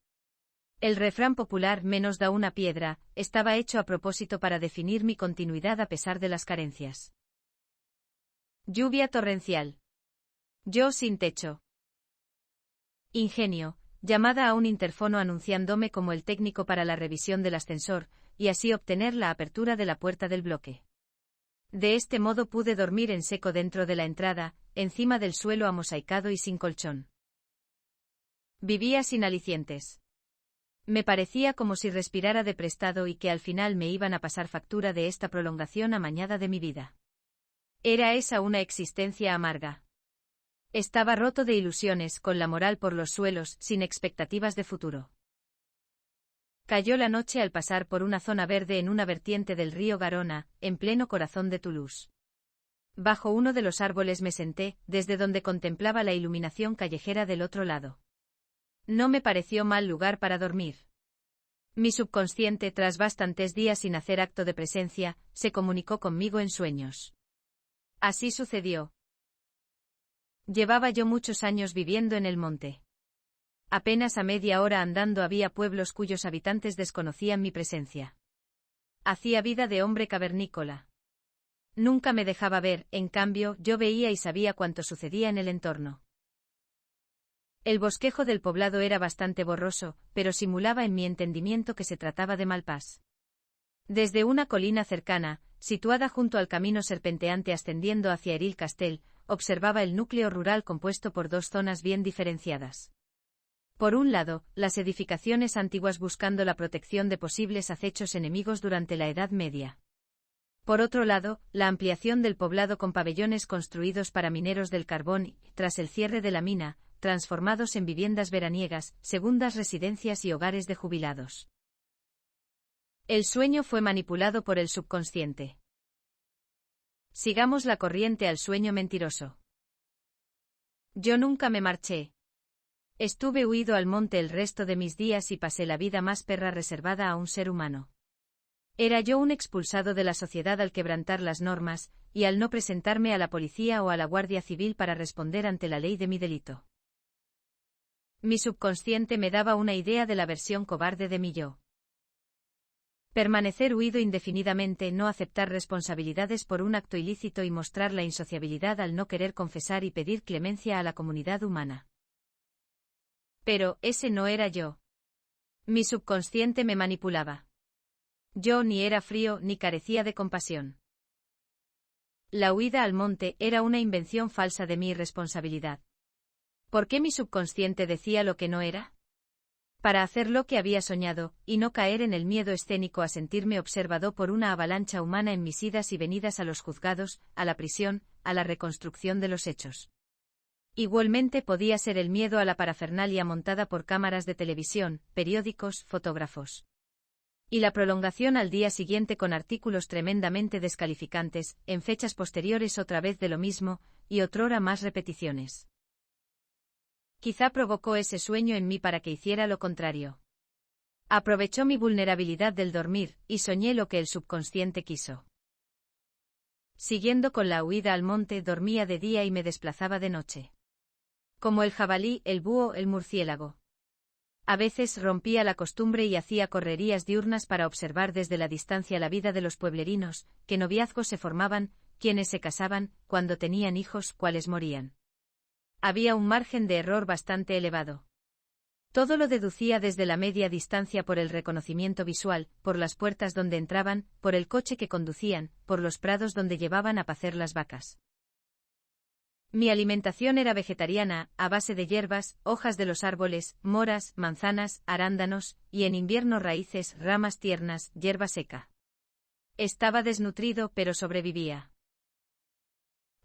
El refrán popular "menos da una piedra" estaba hecho a propósito para definir mi continuidad a pesar de las carencias. Lluvia torrencial. Yo sin techo. Ingenio. Llamada a un interfono anunciándome como el técnico para la revisión del ascensor, y así obtener la apertura de la puerta del bloque. De este modo pude dormir en seco dentro de la entrada, encima del suelo amosaicado y sin colchón. Vivía sin alicientes. Me parecía como si respirara de prestado y que al final me iban a pasar factura de esta prolongación amañada de mi vida. Era esa una existencia amarga. Estaba roto de ilusiones, con la moral por los suelos, sin expectativas de futuro. Cayó la noche al pasar por una zona verde en una vertiente del río Garona, en pleno corazón de Toulouse. Bajo uno de los árboles me senté, desde donde contemplaba la iluminación callejera del otro lado. No me pareció mal lugar para dormir. Mi subconsciente, tras bastantes días sin hacer acto de presencia, se comunicó conmigo en sueños. Así sucedió. Llevaba yo muchos años viviendo en el monte. Apenas a media hora andando había pueblos cuyos habitantes desconocían mi presencia. Hacía vida de hombre cavernícola. Nunca me dejaba ver, en cambio, yo veía y sabía cuanto sucedía en el entorno. El bosquejo del poblado era bastante borroso, pero simulaba en mi entendimiento que se trataba de Malpàs. Desde una colina cercana, situada junto al camino serpenteante ascendiendo hacia Eril Castell, observaba el núcleo rural compuesto por dos zonas bien diferenciadas. Por un lado, las edificaciones antiguas buscando la protección de posibles acechos enemigos durante la Edad Media. Por otro lado, la ampliación del poblado con pabellones construidos para mineros del carbón y, tras el cierre de la mina, transformados en viviendas veraniegas, segundas residencias y hogares de jubilados. El sueño fue manipulado por el subconsciente. Sigamos la corriente al sueño mentiroso. Yo nunca me marché. Estuve huido al monte el resto de mis días y pasé la vida más perra reservada a un ser humano. Era yo un expulsado de la sociedad al quebrantar las normas, y al no presentarme a la policía o a la Guardia Civil para responder ante la ley de mi delito. Mi subconsciente me daba una idea de la versión cobarde de mi yo. Permanecer huido indefinidamente, no aceptar responsabilidades por un acto ilícito y mostrar la insociabilidad al no querer confesar y pedir clemencia a la comunidad humana. Pero, ese no era yo. Mi subconsciente me manipulaba. Yo ni era frío ni carecía de compasión. La huida al monte era una invención falsa de mi irresponsabilidad. ¿Por qué mi subconsciente decía lo que no era? Para hacer lo que había soñado, y no caer en el miedo escénico a sentirme observado por una avalancha humana en mis idas y venidas a los juzgados, a la prisión, a la reconstrucción de los hechos. Igualmente podía ser el miedo a la parafernalia montada por cámaras de televisión, periódicos, fotógrafos. Y la prolongación al día siguiente con artículos tremendamente descalificantes, en fechas posteriores otra vez de lo mismo, y otrora más repeticiones. Quizá provocó ese sueño en mí para que hiciera lo contrario. Aprovechó mi vulnerabilidad del dormir, y soñé lo que el subconsciente quiso. Siguiendo con la huida al monte, dormía de día y me desplazaba de noche. Como el jabalí, el búho, el murciélago. A veces rompía la costumbre y hacía correrías diurnas para observar desde la distancia la vida de los pueblerinos, qué noviazgos se formaban, quiénes se casaban, cuando tenían hijos, cuáles morían. Había un margen de error bastante elevado. Todo lo deducía desde la media distancia por el reconocimiento visual, por las puertas donde entraban, por el coche que conducían, por los prados donde llevaban a pacer las vacas. Mi alimentación era vegetariana, a base de hierbas, hojas de los árboles, moras, manzanas, arándanos, y en invierno raíces, ramas tiernas, hierba seca. Estaba desnutrido pero sobrevivía.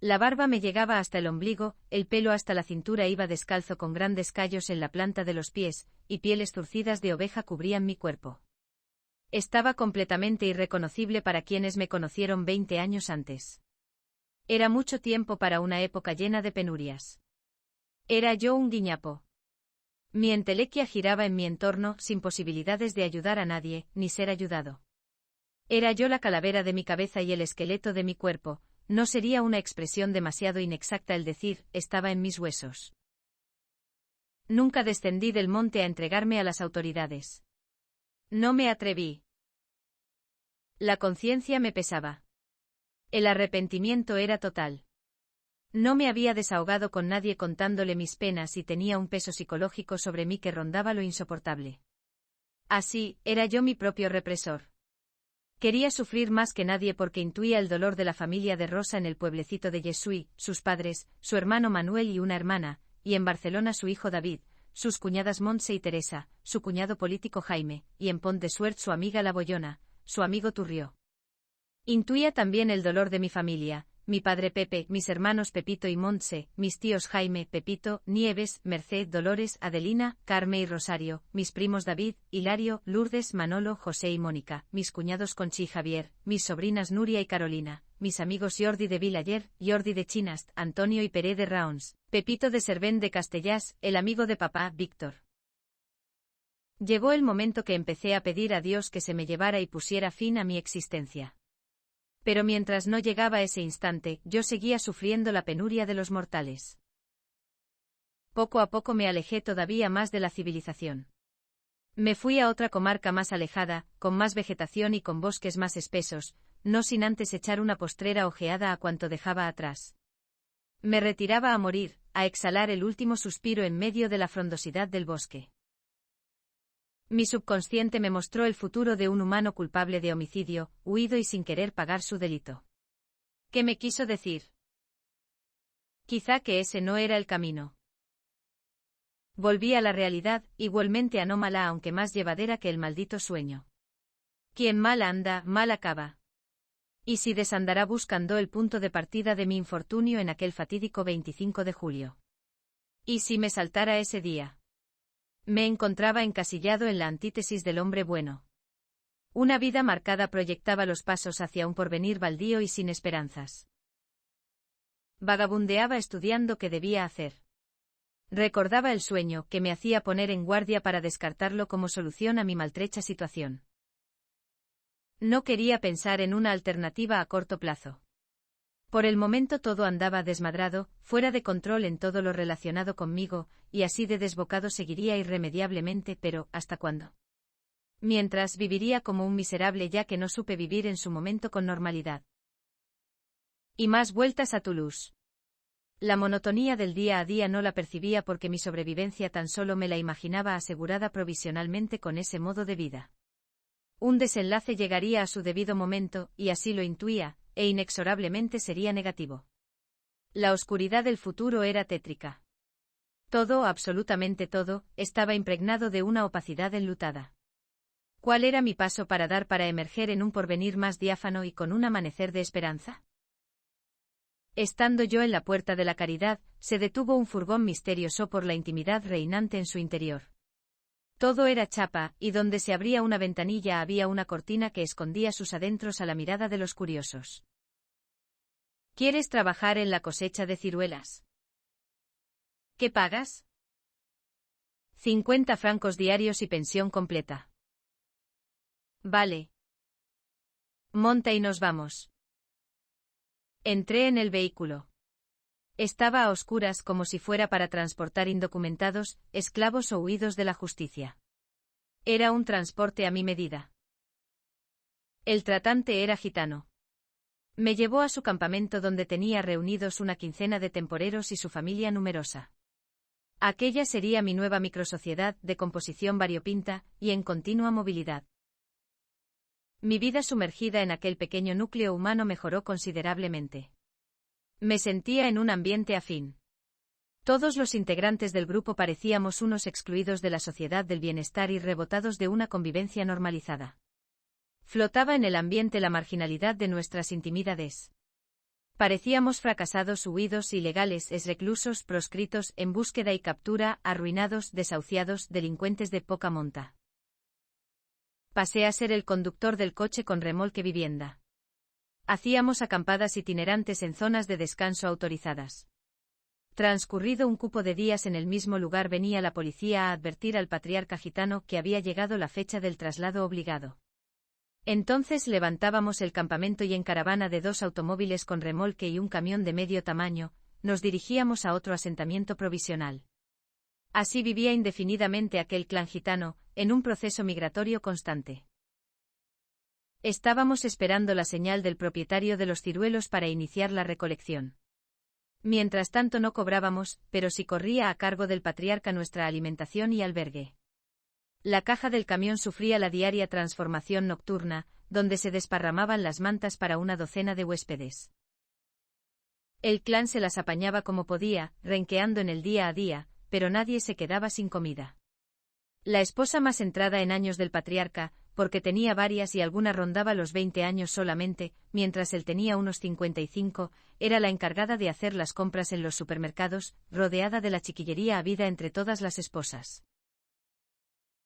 La barba me llegaba hasta el ombligo, el pelo hasta la cintura, iba descalzo con grandes callos en la planta de los pies, y pieles turcidas de oveja cubrían mi cuerpo. Estaba completamente irreconocible para quienes me conocieron 20 años antes. Era mucho tiempo para una época llena de penurias. Era yo un guiñapo. Mi entelequia giraba en mi entorno, sin posibilidades de ayudar a nadie, ni ser ayudado. Era yo la calavera de mi cabeza y el esqueleto de mi cuerpo. No sería una expresión demasiado inexacta el decir, estaba en mis huesos. Nunca descendí del monte a entregarme a las autoridades. No me atreví. La conciencia me pesaba. El arrepentimiento era total. No me había desahogado con nadie contándole mis penas y tenía un peso psicológico sobre mí que rondaba lo insoportable. Así, era yo mi propio represor. Quería sufrir más que nadie porque intuía el dolor de la familia de Rosa en el pueblecito de Yesuí, sus padres, su hermano Manuel y una hermana, y en Barcelona su hijo David, sus cuñadas Montse y Teresa, su cuñado político Jaime, y en Pont de Suert su amiga La Bollona, su amigo Turrió. Intuía también el dolor de mi familia, mi padre Pepe, mis hermanos Pepito y Montse, mis tíos Jaime, Pepito, Nieves, Merced, Dolores, Adelina, Carme y Rosario, mis primos David, Hilario, Lourdes, Manolo, José y Mónica, mis cuñados Conchi y Javier, mis sobrinas Nuria y Carolina, mis amigos Jordi de Vilaller, Jordi de Chinast, Antonio y Pere de Raons, Pepito de Servent de Castellás, el amigo de papá, Víctor. Llegó el momento que empecé a pedir a Dios que se me llevara y pusiera fin a mi existencia. Pero mientras no llegaba ese instante, yo seguía sufriendo la penuria de los mortales. Poco a poco me alejé todavía más de la civilización. Me fui a otra comarca más alejada, con más vegetación y con bosques más espesos, no sin antes echar una postrera ojeada a cuanto dejaba atrás. Me retiraba a morir, a exhalar el último suspiro en medio de la frondosidad del bosque. Mi subconsciente me mostró el futuro de un humano culpable de homicidio, huido y sin querer pagar su delito. ¿Qué me quiso decir? Quizá que ese no era el camino. Volví a la realidad, igualmente anómala aunque más llevadera que el maldito sueño. Quien mal anda, mal acaba. ¿Y si desandará buscando el punto de partida de mi infortunio en aquel fatídico 25 de julio? ¿Y si me saltara ese día? Me encontraba encasillado en la antítesis del hombre bueno. Una vida marcada proyectaba los pasos hacia un porvenir baldío y sin esperanzas. Vagabundeaba estudiando qué debía hacer. Recordaba el sueño que me hacía poner en guardia para descartarlo como solución a mi maltrecha situación. No quería pensar en una alternativa a corto plazo. Por el momento todo andaba desmadrado, fuera de control en todo lo relacionado conmigo, y así de desbocado seguiría irremediablemente, pero ¿hasta cuándo? Mientras viviría como un miserable ya que no supe vivir en su momento con normalidad. Y más vueltas a Toulouse. La monotonía del día a día no la percibía porque mi sobrevivencia tan solo me la imaginaba asegurada provisionalmente con ese modo de vida. Un desenlace llegaría a su debido momento, y así lo intuía, e inexorablemente sería negativo. La oscuridad del futuro era tétrica. Todo, absolutamente todo, estaba impregnado de una opacidad enlutada. ¿Cuál era mi paso para dar para emerger en un porvenir más diáfano y con un amanecer de esperanza? Estando yo en la puerta de la caridad, se detuvo un furgón misterioso por la intimidad reinante en su interior. Todo era chapa, y donde se abría una ventanilla había una cortina que escondía sus adentros a la mirada de los curiosos. ¿Quieres trabajar en la cosecha de ciruelas? ¿Qué pagas? 50 francos diarios y pensión completa. Vale. Monta y nos vamos. Entré en el vehículo. Estaba a oscuras como si fuera para transportar indocumentados, esclavos o huidos de la justicia. Era un transporte a mi medida. El tratante era gitano. Me llevó a su campamento donde tenía reunidos una quincena de temporeros y su familia numerosa. Aquella sería mi nueva microsociedad de composición variopinta y en continua movilidad. Mi vida sumergida en aquel pequeño núcleo humano mejoró considerablemente. Me sentía en un ambiente afín. Todos los integrantes del grupo parecíamos unos excluidos de la sociedad del bienestar y rebotados de una convivencia normalizada. Flotaba en el ambiente la marginalidad de nuestras intimidades. Parecíamos fracasados, huidos, ilegales, reclusos, proscritos, en búsqueda y captura, arruinados, desahuciados, delincuentes de poca monta. Pasé a ser el conductor del coche con remolque vivienda. Hacíamos acampadas itinerantes en zonas de descanso autorizadas. Transcurrido un cupo de días en el mismo lugar venía la policía a advertir al patriarca gitano que había llegado la fecha del traslado obligado. Entonces levantábamos el campamento y en caravana de 2 automóviles con remolque y un camión de medio tamaño, nos dirigíamos a otro asentamiento provisional. Así vivía indefinidamente aquel clan gitano, en un proceso migratorio constante. Estábamos esperando la señal del propietario de los ciruelos para iniciar la recolección. Mientras tanto no cobrábamos, pero sí corría a cargo del patriarca nuestra alimentación y albergue. La caja del camión sufría la diaria transformación nocturna, donde se desparramaban las mantas para una docena de huéspedes. El clan se las apañaba como podía, renqueando en el día a día, pero nadie se quedaba sin comida. La esposa más entrada en años del patriarca, porque tenía varias y alguna rondaba los 20 años solamente, mientras él tenía unos 55, era la encargada de hacer las compras en los supermercados, rodeada de la chiquillería habida entre todas las esposas.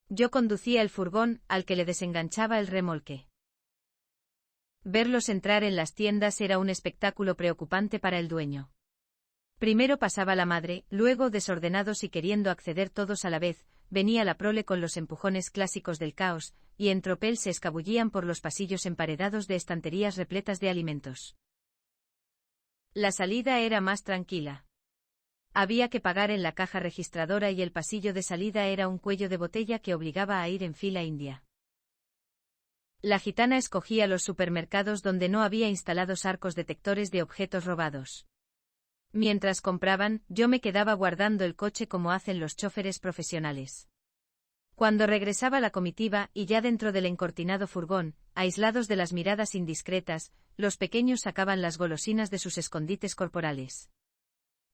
Yo conducía el furgón, al que le desenganchaba el remolque. Verlos entrar en las tiendas era un espectáculo preocupante para el dueño. Primero pasaba la madre, luego, desordenados y queriendo acceder todos a la vez, venía la prole con los empujones clásicos del caos, y en tropel se escabullían por los pasillos emparedados de estanterías repletas de alimentos. La salida era más tranquila. Había que pagar en la caja registradora y el pasillo de salida era un cuello de botella que obligaba a ir en fila india. La gitana escogía los supermercados donde no había instalados arcos detectores de objetos robados. Mientras compraban, yo me quedaba guardando el coche como hacen los choferes profesionales. Cuando regresaba la comitiva y ya dentro del encortinado furgón, aislados de las miradas indiscretas, los pequeños sacaban las golosinas de sus escondites corporales.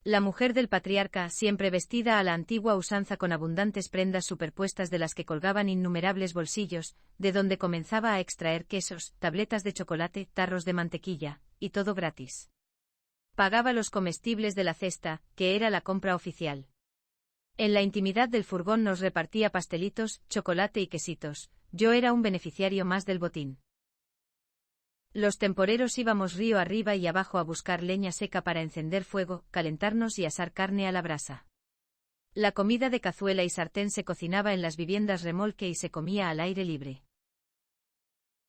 La mujer del patriarca, siempre vestida a la antigua usanza con abundantes prendas superpuestas de las que colgaban innumerables bolsillos, de donde comenzaba a extraer quesos, tabletas de chocolate, tarros de mantequilla, y todo gratis. Pagaba los comestibles de la cesta, que era la compra oficial. En la intimidad del furgón nos repartía pastelitos, chocolate y quesitos. Yo era un beneficiario más del botín. Los temporeros íbamos río arriba y abajo a buscar leña seca para encender fuego, calentarnos y asar carne a la brasa. La comida de cazuela y sartén se cocinaba en las viviendas remolque y se comía al aire libre.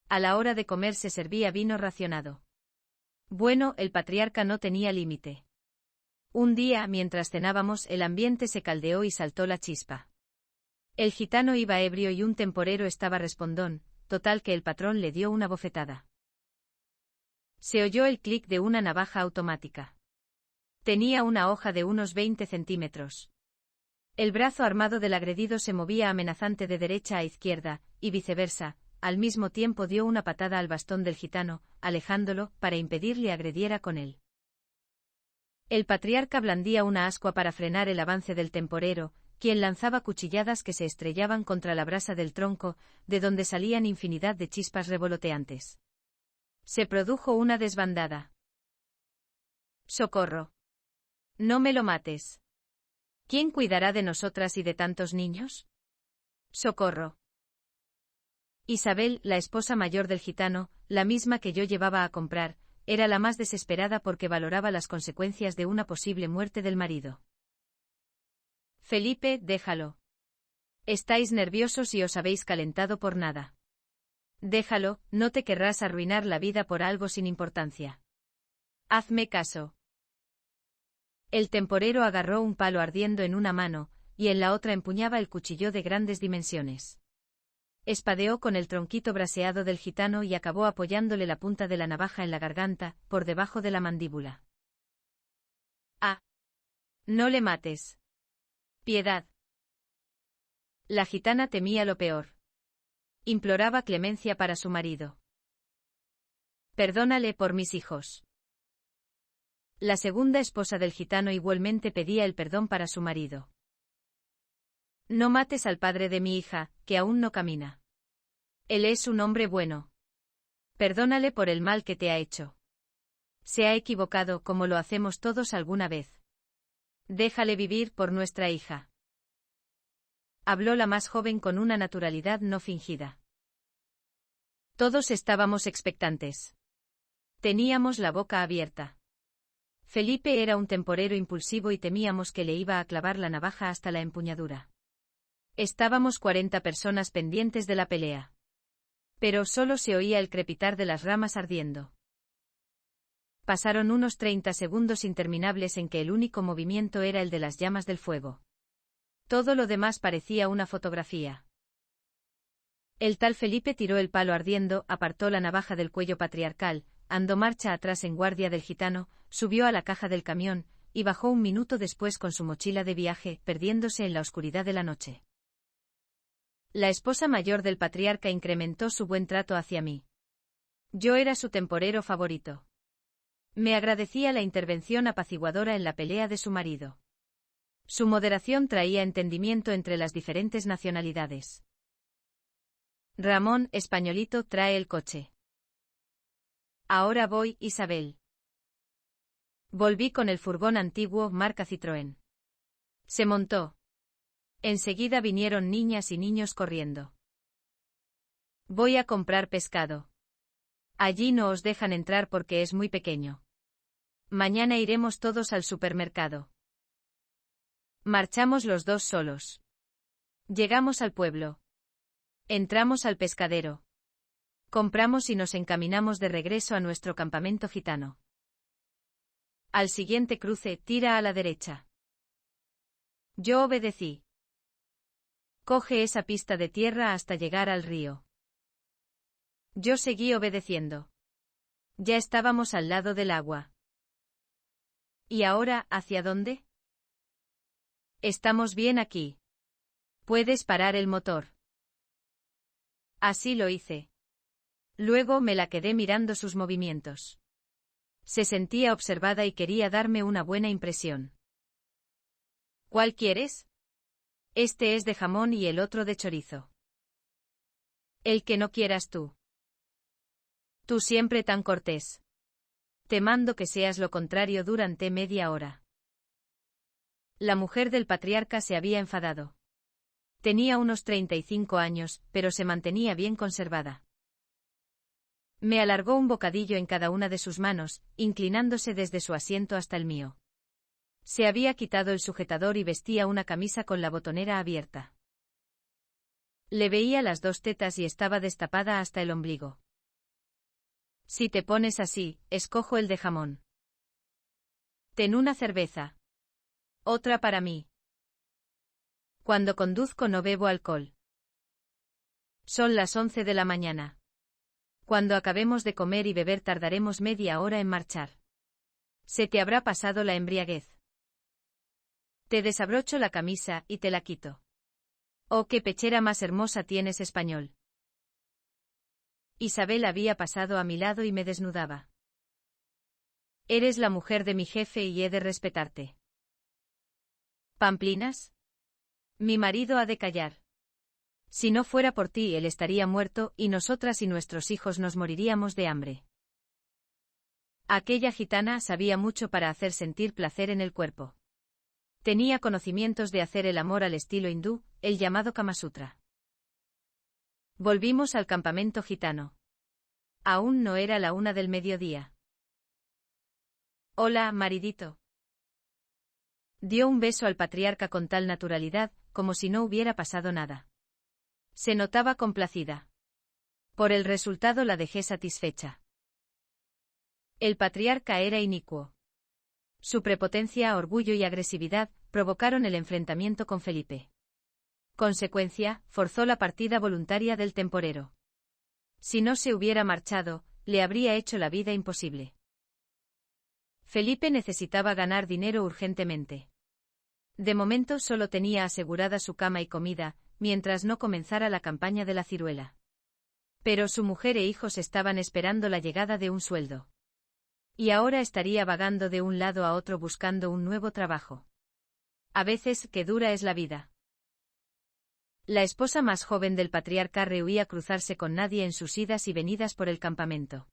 A la hora de comer se servía vino racionado. Bueno, el patriarca no tenía límite. Un día, mientras cenábamos, el ambiente se caldeó y saltó la chispa. El gitano iba ebrio y un temporero estaba respondón, total que el patrón le dio una bofetada. Se oyó el clic de una navaja automática. Tenía una hoja de unos 20 centímetros. El brazo armado del agredido se movía amenazante de derecha a izquierda, y viceversa, al mismo tiempo dio una patada al bastón del gitano, alejándolo, para impedirle agrediera con él. El patriarca blandía una ascua para frenar el avance del temporero, quien lanzaba cuchilladas que se estrellaban contra la brasa del tronco, de donde salían infinidad de chispas revoloteantes. Se produjo una desbandada. ¡Socorro! ¡No me lo mates! ¿Quién cuidará de nosotras y de tantos niños? ¡Socorro! Isabel, la esposa mayor del gitano, la misma que yo llevaba a comprar, era la más desesperada porque valoraba las consecuencias de una posible muerte del marido. Felipe, déjalo. Estáis nerviosos y os habéis calentado por nada. Déjalo, no te querrás arruinar la vida por algo sin importancia. Hazme caso. El temporero agarró un palo ardiendo en una mano, y en la otra empuñaba el cuchillo de grandes dimensiones. Espadeó con el tronquito braseado del gitano y acabó apoyándole la punta de la navaja en la garganta, por debajo de la mandíbula. ¡Ah! No le mates. Piedad. La gitana temía lo peor. Imploraba clemencia para su marido. Perdónale por mis hijos. La segunda esposa del gitano igualmente pedía el perdón para su marido. No mates al padre de mi hija, que aún no camina. Él es un hombre bueno. Perdónale por el mal que te ha hecho. Se ha equivocado como lo hacemos todos alguna vez. Déjale vivir por nuestra hija. Habló la más joven con una naturalidad no fingida. Todos estábamos expectantes. Teníamos la boca abierta. Felipe era un temporero impulsivo y temíamos que le iba a clavar la navaja hasta la empuñadura. Estábamos 40 personas pendientes de la pelea. Pero solo se oía el crepitar de las ramas ardiendo. Pasaron unos 30 segundos interminables en que el único movimiento era el de las llamas del fuego. Todo lo demás parecía una fotografía. El tal Felipe tiró el palo ardiendo, apartó la navaja del cuello patriarcal, andó marcha atrás en guardia del gitano, subió a la caja del camión, y bajó un minuto después con su mochila de viaje, perdiéndose en la oscuridad de la noche. La esposa mayor del patriarca incrementó su buen trato hacia mí. Yo era su temporero favorito. Me agradecía la intervención apaciguadora en la pelea de su marido. Su moderación traía entendimiento entre las diferentes nacionalidades. Ramón, españolito, trae el coche. Ahora voy, Isabel. Volví con el furgón antiguo marca Citroën. Se montó. Enseguida vinieron niñas y niños corriendo. Voy a comprar pescado. Allí no os dejan entrar porque es muy pequeño. Mañana iremos todos al supermercado. Marchamos los dos solos. Llegamos al pueblo. Entramos al pescadero. Compramos y nos encaminamos de regreso a nuestro campamento gitano. Al siguiente cruce, tira a la derecha. Yo obedecí. Coge esa pista de tierra hasta llegar al río. Yo seguí obedeciendo. Ya estábamos al lado del agua. ¿Y ahora, hacia dónde? Estamos bien aquí. Puedes parar el motor. Así lo hice. Luego me la quedé mirando sus movimientos. Se sentía observada y quería darme una buena impresión. ¿Cuál quieres? Este es de jamón y el otro de chorizo. El que no quieras tú. Tú siempre tan cortés. Te mando que seas lo contrario durante media hora. La mujer del patriarca se había enfadado. Tenía unos 35 años, pero se mantenía bien conservada. Me alargó un bocadillo en cada una de sus manos, inclinándose desde su asiento hasta el mío. Se había quitado el sujetador y vestía una camisa con la botonera abierta. Le veía las dos tetas y estaba destapada hasta el ombligo. Si te pones así, escojo el de jamón. Ten una cerveza. Otra para mí. Cuando conduzco no bebo alcohol. Son las 11 de la mañana. Cuando acabemos de comer y beber tardaremos media hora en marchar. Se te habrá pasado la embriaguez. Te desabrocho la camisa y te la quito. Oh, qué pechera más hermosa tienes, español. Isabel había pasado a mi lado y me desnudaba. Eres la mujer de mi jefe y he de respetarte. ¿Pamplinas? Mi marido ha de callar. Si no fuera por ti él estaría muerto y nosotras y nuestros hijos nos moriríamos de hambre. Aquella gitana sabía mucho para hacer sentir placer en el cuerpo. Tenía conocimientos de hacer el amor al estilo hindú, el llamado Kama Sutra. Volvimos al campamento gitano. Aún no era la 1 del mediodía. Hola, maridito. Dio un beso al patriarca con tal naturalidad, como si no hubiera pasado nada. Se notaba complacida. Por el resultado la dejé satisfecha. El patriarca era inicuo. Su prepotencia, orgullo y agresividad provocaron el enfrentamiento con Felipe. Consecuencia, forzó la partida voluntaria del temporero. Si no se hubiera marchado, le habría hecho la vida imposible. Felipe necesitaba ganar dinero urgentemente. De momento solo tenía asegurada su cama y comida, mientras no comenzara la campaña de la ciruela. Pero su mujer e hijos estaban esperando la llegada de un sueldo. Y ahora estaría vagando de un lado a otro buscando un nuevo trabajo. A veces, qué dura es la vida. La esposa más joven del patriarca rehuía cruzarse con nadie en sus idas y venidas por el campamento.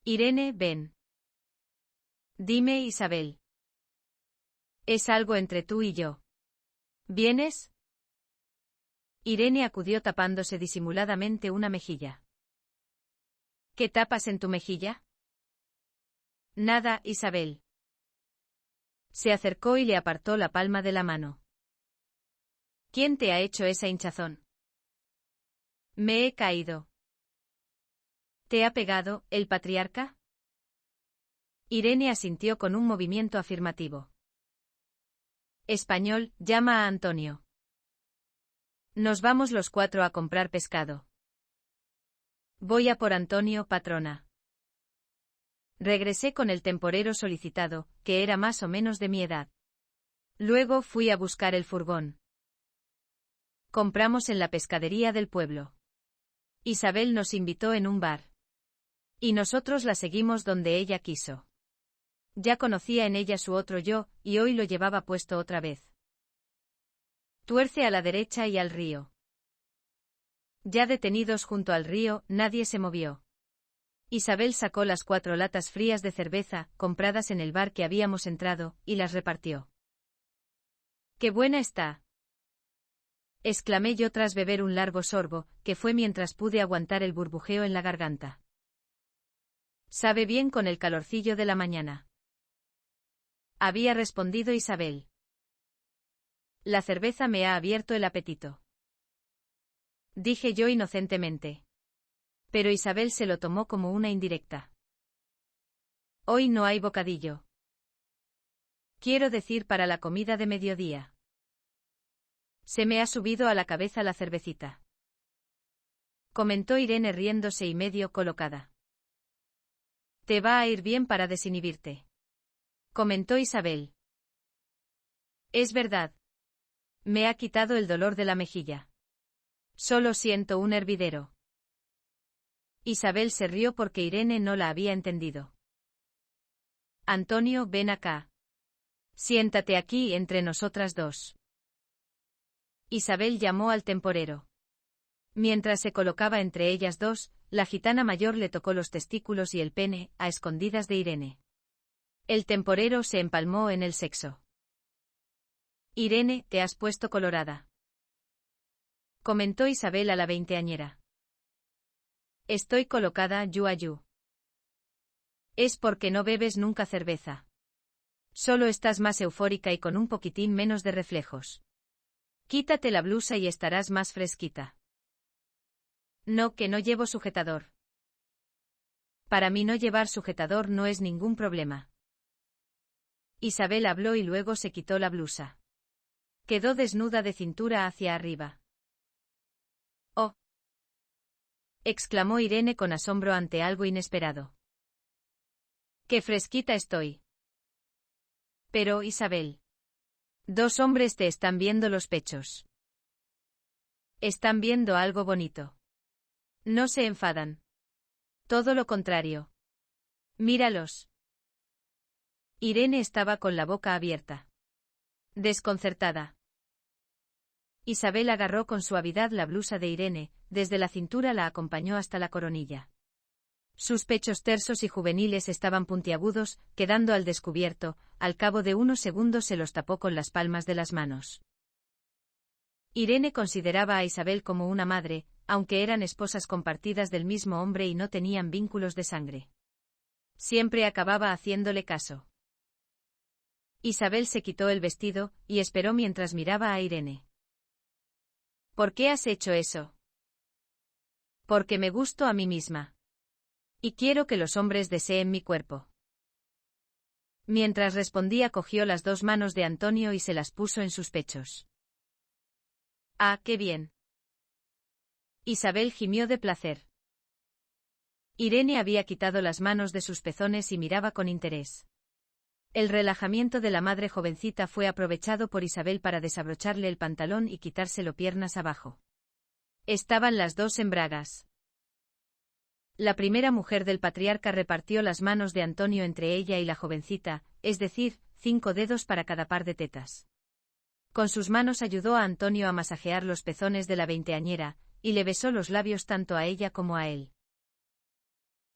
Irene, ven. Dime, Isabel. Es algo entre tú y yo. ¿Vienes? Irene acudió tapándose disimuladamente una mejilla. ¿Qué tapas en tu mejilla? Nada, Isabel. Se acercó y le apartó la palma de la mano. ¿Quién te ha hecho esa hinchazón? Me he caído. ¿Te ha pegado, el patriarca? Irene asintió con un movimiento afirmativo. Español, llama a Antonio. Nos vamos los 4 a comprar pescado. Voy a por Antonio, patrona. Regresé con el temporero solicitado, que era más o menos de mi edad. Luego fui a buscar el furgón. Compramos en la pescadería del pueblo. Isabel nos invitó en un bar. Y nosotros la seguimos donde ella quiso. Ya conocía en ella su otro yo, y hoy lo llevaba puesto otra vez. Tuerce a la derecha y al río. Ya detenidos junto al río, nadie se movió. Isabel sacó las 4 latas frías de cerveza, compradas en el bar que habíamos entrado, y las repartió. ¡Qué buena está! Exclamé yo tras beber un largo sorbo, que fue mientras pude aguantar el burbujeo en la garganta. Sabe bien con el calorcillo de la mañana. Había respondido Isabel. La cerveza me ha abierto el apetito. Dije yo inocentemente. Pero Isabel se lo tomó como una indirecta. Hoy no hay bocadillo. Quiero decir para la comida de mediodía. Se me ha subido a la cabeza la cervecita. Comentó Irene riéndose y medio colocada. Te va a ir bien para desinhibirte. comentó Isabel. Es verdad. Me ha quitado el dolor de la mejilla. Solo siento un hervidero. Isabel se rió porque Irene no la había entendido. Antonio, ven acá. Siéntate aquí entre nosotras dos. Isabel llamó al temporero. Mientras se colocaba entre ellas dos, la gitana mayor le tocó los testículos y el pene, a escondidas de Irene. El temporero se empalmó en el sexo. Irene, te has puesto colorada. Comentó Isabel a la veinteañera. Estoy colocada, yu a yu. Es porque no bebes nunca cerveza. Solo estás más eufórica y con un poquitín menos de reflejos. Quítate la blusa y estarás más fresquita. No, que no llevo sujetador. Para mí no llevar sujetador no es ningún problema. Isabel habló y luego se quitó la blusa. Quedó desnuda de cintura hacia arriba. ¡Oh! Exclamó Irene con asombro ante algo inesperado. ¡Qué fresquita estoy! Pero, Isabel. Dos hombres te están viendo los pechos. Están viendo algo bonito. No se enfadan. Todo lo contrario. Míralos. Irene estaba con la boca abierta. Desconcertada. Isabel agarró con suavidad la blusa de Irene, desde la cintura la acompañó hasta la coronilla. Sus pechos tersos y juveniles estaban puntiagudos, quedando al descubierto, al cabo de unos segundos se los tapó con las palmas de las manos. Irene consideraba a Isabel como una madre, aunque eran esposas compartidas del mismo hombre y no tenían vínculos de sangre. Siempre acababa haciéndole caso. Isabel se quitó el vestido, y esperó mientras miraba a Irene. ¿Por qué has hecho eso? Porque me gusto a mí misma. Y quiero que los hombres deseen mi cuerpo. Mientras respondía cogió las dos manos de Antonio y se las puso en sus pechos. ¡Ah, qué bien! Isabel gimió de placer. Irene había quitado las manos de sus pezones y miraba con interés. El relajamiento de la madre jovencita fue aprovechado por Isabel para desabrocharle el pantalón y quitárselo piernas abajo. Estaban las dos en bragas. La primera mujer del patriarca repartió las manos de Antonio entre ella y la jovencita, es decir, 5 dedos para cada par de tetas. Con sus manos ayudó a Antonio a masajear los pezones de la veinteañera, y le besó los labios tanto a ella como a él.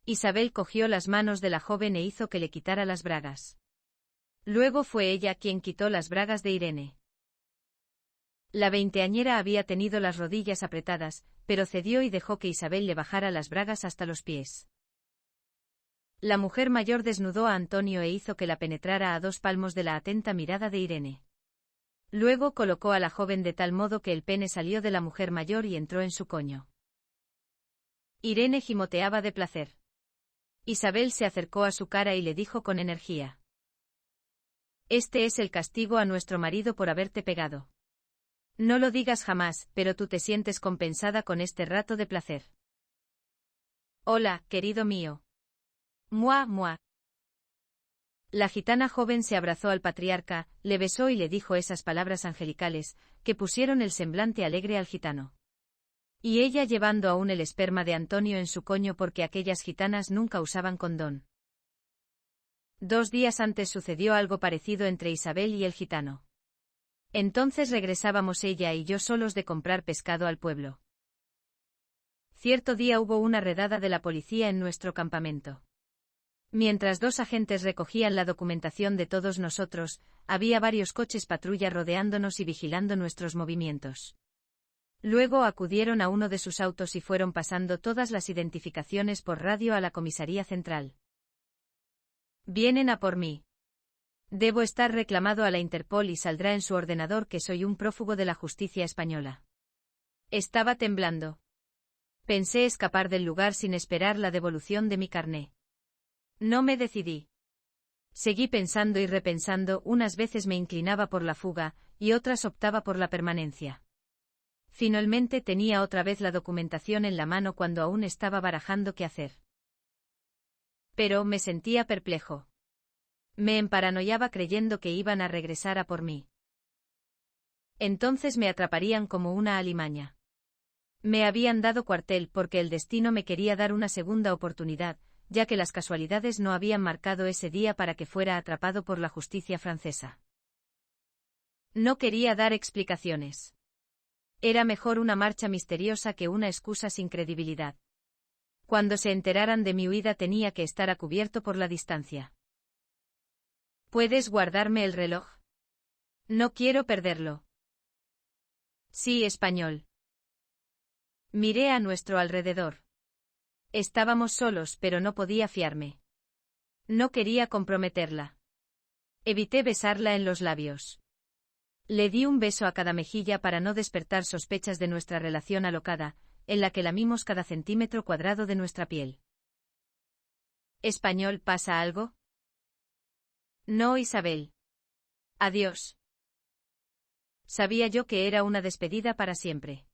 Isabel cogió las manos de la joven e hizo que le quitara las bragas. Luego fue ella quien quitó las bragas de Irene. La veinteañera había tenido las rodillas apretadas, pero cedió y dejó que Isabel le bajara las bragas hasta los pies. La mujer mayor desnudó a Antonio e hizo que la penetrara a 2 palmos de la atenta mirada de Irene. Luego colocó a la joven de tal modo que el pene salió de la mujer mayor y entró en su coño. Irene gimoteaba de placer. Isabel se acercó a su cara y le dijo con energía: Este es el castigo a nuestro marido por haberte pegado. No lo digas jamás, pero tú te sientes compensada con este rato de placer. Hola, querido mío. Mua, mua. La gitana joven se abrazó al patriarca, le besó y le dijo esas palabras angelicales, que pusieron el semblante alegre al gitano. Y ella llevando aún el esperma de Antonio en su coño porque aquellas gitanas nunca usaban condón. 2 días antes sucedió algo parecido entre Isabel y el gitano. Entonces regresábamos ella y yo solos de comprar pescado al pueblo. Cierto día hubo una redada de la policía en nuestro campamento. Mientras 2 agentes recogían la documentación de todos nosotros, había varios coches patrulla rodeándonos y vigilando nuestros movimientos. Luego acudieron a uno de sus autos y fueron pasando todas las identificaciones por radio a la comisaría central. Vienen a por mí. Debo estar reclamado a la Interpol y saldrá en su ordenador que soy un prófugo de la justicia española. Estaba temblando. Pensé escapar del lugar sin esperar la devolución de mi carné. No me decidí. Seguí pensando y repensando, unas veces me inclinaba por la fuga, y otras optaba por la permanencia. Finalmente tenía otra vez la documentación en la mano cuando aún estaba barajando qué hacer. Pero me sentía perplejo. Me emparanoiaba creyendo que iban a regresar a por mí. Entonces me atraparían como una alimaña. Me habían dado cuartel porque el destino me quería dar una segunda oportunidad, ya que las casualidades no habían marcado ese día para que fuera atrapado por la justicia francesa. No quería dar explicaciones. Era mejor una marcha misteriosa que una excusa sin credibilidad. Cuando se enteraran de mi huida tenía que estar a cubierto por la distancia. ¿Puedes guardarme el reloj? No quiero perderlo. Sí, español. Miré a nuestro alrededor. Estábamos solos, pero no podía fiarme. No quería comprometerla. Evité besarla en los labios. Le di un beso a cada mejilla para no despertar sospechas de nuestra relación alocada, en la que lamimos cada centímetro cuadrado de nuestra piel. ¿Español, pasa algo? No, Isabel. Adiós. Sabía yo que era una despedida para siempre.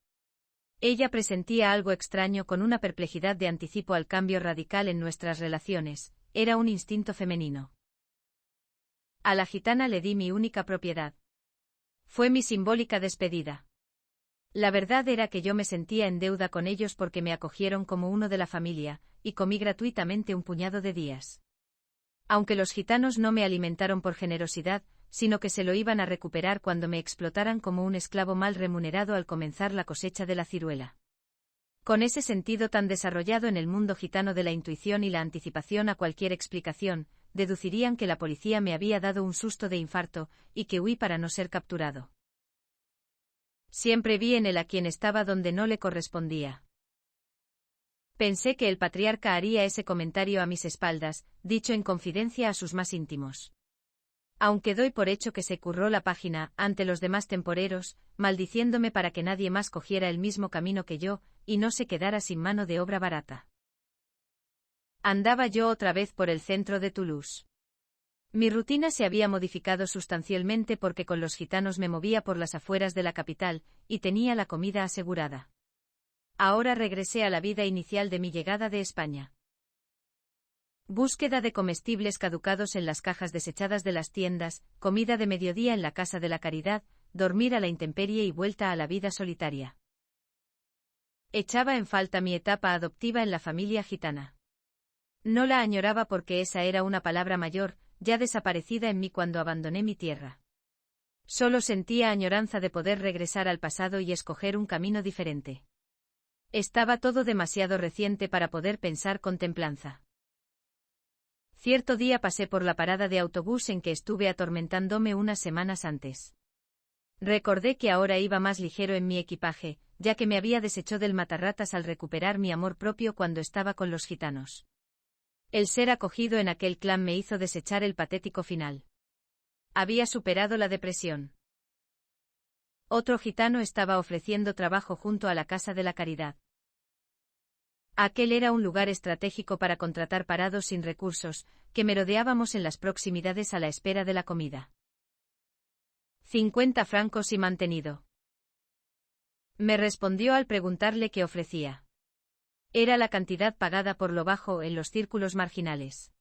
Ella presentía algo extraño con una perplejidad de anticipo al cambio radical en nuestras relaciones, era un instinto femenino. A la gitana le di mi única propiedad. Fue mi simbólica despedida. La verdad era que yo me sentía en deuda con ellos porque me acogieron como uno de la familia, y comí gratuitamente un puñado de días. Aunque los gitanos no me alimentaron por generosidad, sino que se lo iban a recuperar cuando me explotaran como un esclavo mal remunerado al comenzar la cosecha de la ciruela. Con ese sentido tan desarrollado en el mundo gitano de la intuición y la anticipación a cualquier explicación, deducirían que la policía me había dado un susto de infarto, y que huí para no ser capturado. Siempre vi en él a quien estaba donde no le correspondía. Pensé que el patriarca haría ese comentario a mis espaldas, dicho en confidencia a sus más íntimos. Aunque doy por hecho que se curró la página ante los demás temporeros, maldiciéndome para que nadie más cogiera el mismo camino que yo, y no se quedara sin mano de obra barata. Andaba yo otra vez por el centro de Toulouse. Mi rutina se había modificado sustancialmente porque con los gitanos me movía por las afueras de la capital, y tenía la comida asegurada. Ahora regresé a la vida inicial de mi llegada de España. Búsqueda de comestibles caducados en las cajas desechadas de las tiendas, comida de mediodía en la casa de la caridad, dormir a la intemperie y vuelta a la vida solitaria. Echaba en falta mi etapa adoptiva en la familia gitana. No la añoraba porque esa era una palabra mayor, ya desaparecida en mí cuando abandoné mi tierra. Solo sentía añoranza de poder regresar al pasado y escoger un camino diferente. Estaba todo demasiado reciente para poder pensar con templanza. Cierto día pasé por la parada de autobús en que estuve atormentándome unas semanas antes. Recordé que ahora iba más ligero en mi equipaje, ya que me había deshecho del matarratas al recuperar mi amor propio cuando estaba con los gitanos. El ser acogido en aquel clan me hizo desechar el patético final. Había superado la depresión. Otro gitano estaba ofreciendo trabajo junto a la Casa de la Caridad. Aquel era un lugar estratégico para contratar parados sin recursos, que merodeábamos en las proximidades a la espera de la comida. 50 francos y mantenido. Me respondió al preguntarle qué ofrecía. Era la cantidad pagada por lo bajo en los círculos marginales.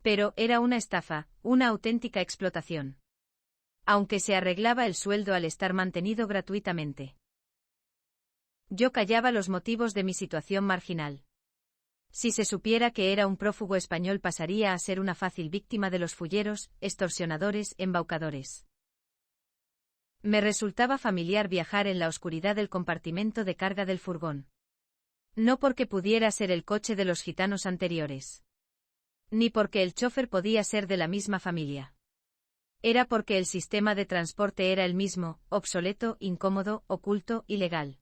Pero era una estafa, una auténtica explotación. Aunque se arreglaba el sueldo al estar mantenido gratuitamente. Yo callaba los motivos de mi situación marginal. Si se supiera que era un prófugo español pasaría a ser una fácil víctima de los fulleros, extorsionadores, embaucadores. Me resultaba familiar viajar en la oscuridad del compartimento de carga del furgón. No porque pudiera ser el coche de los gitanos anteriores. Ni porque el chofer podía ser de la misma familia. Era porque el sistema de transporte era el mismo, obsoleto, incómodo, oculto, ilegal.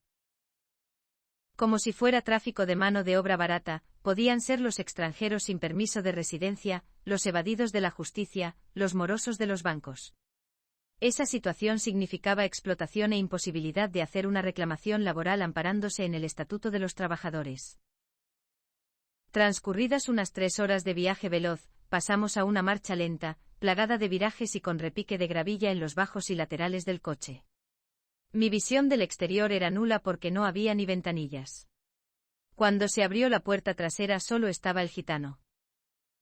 Como si fuera tráfico de mano de obra barata, podían ser los extranjeros sin permiso de residencia, los evadidos de la justicia, los morosos de los bancos. Esa situación significaba explotación e imposibilidad de hacer una reclamación laboral amparándose en el Estatuto de los Trabajadores. Transcurridas unas 3 horas de viaje veloz, pasamos a una marcha lenta, plagada de virajes y con repique de gravilla en los bajos y laterales del coche. Mi visión del exterior era nula porque no había ni ventanillas. Cuando se abrió la puerta trasera solo estaba el gitano.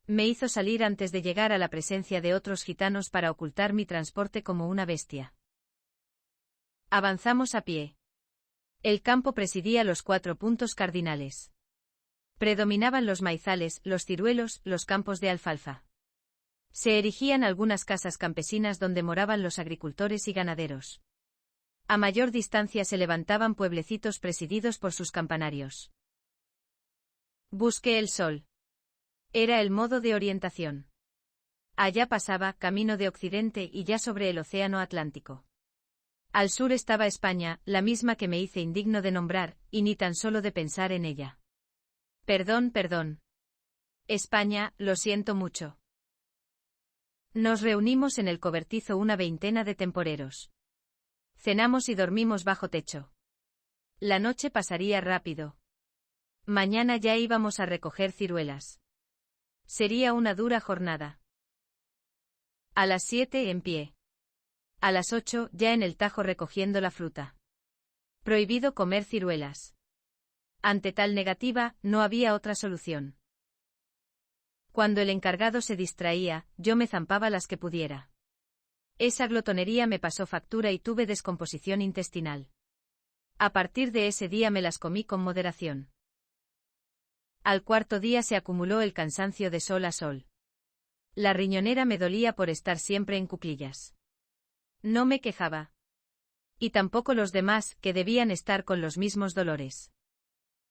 Me hizo salir antes de llegar a la presencia de otros gitanos para ocultar mi transporte como una bestia. Avanzamos a pie. El campo presidía los 4 puntos cardinales. Predominaban los maizales, los ciruelos, los campos de alfalfa. Se erigían algunas casas campesinas donde moraban los agricultores y ganaderos. A mayor distancia se levantaban pueblecitos presididos por sus campanarios. Busqué el sol. Era el modo de orientación. Allá pasaba, camino de occidente y ya sobre el océano Atlántico. Al sur estaba España, la misma que me hice indigno de nombrar, y ni tan solo de pensar en ella. Perdón. España, lo siento mucho. Nos reunimos en el cobertizo una veintena de temporeros. Cenamos y dormimos bajo techo. La noche pasaría rápido. Mañana ya íbamos a recoger ciruelas. Sería una dura jornada. A las 7 en pie. A las 8 ya en el tajo recogiendo la fruta. Prohibido comer ciruelas. Ante tal negativa, no había otra solución. Cuando el encargado se distraía, yo me zampaba las que pudiera. Esa glotonería me pasó factura y tuve descomposición intestinal. A partir de ese día me las comí con moderación. Al cuarto día se acumuló el cansancio de sol a sol. La riñonera me dolía por estar siempre en cuclillas. No me quejaba. Y tampoco los demás, que debían estar con los mismos dolores.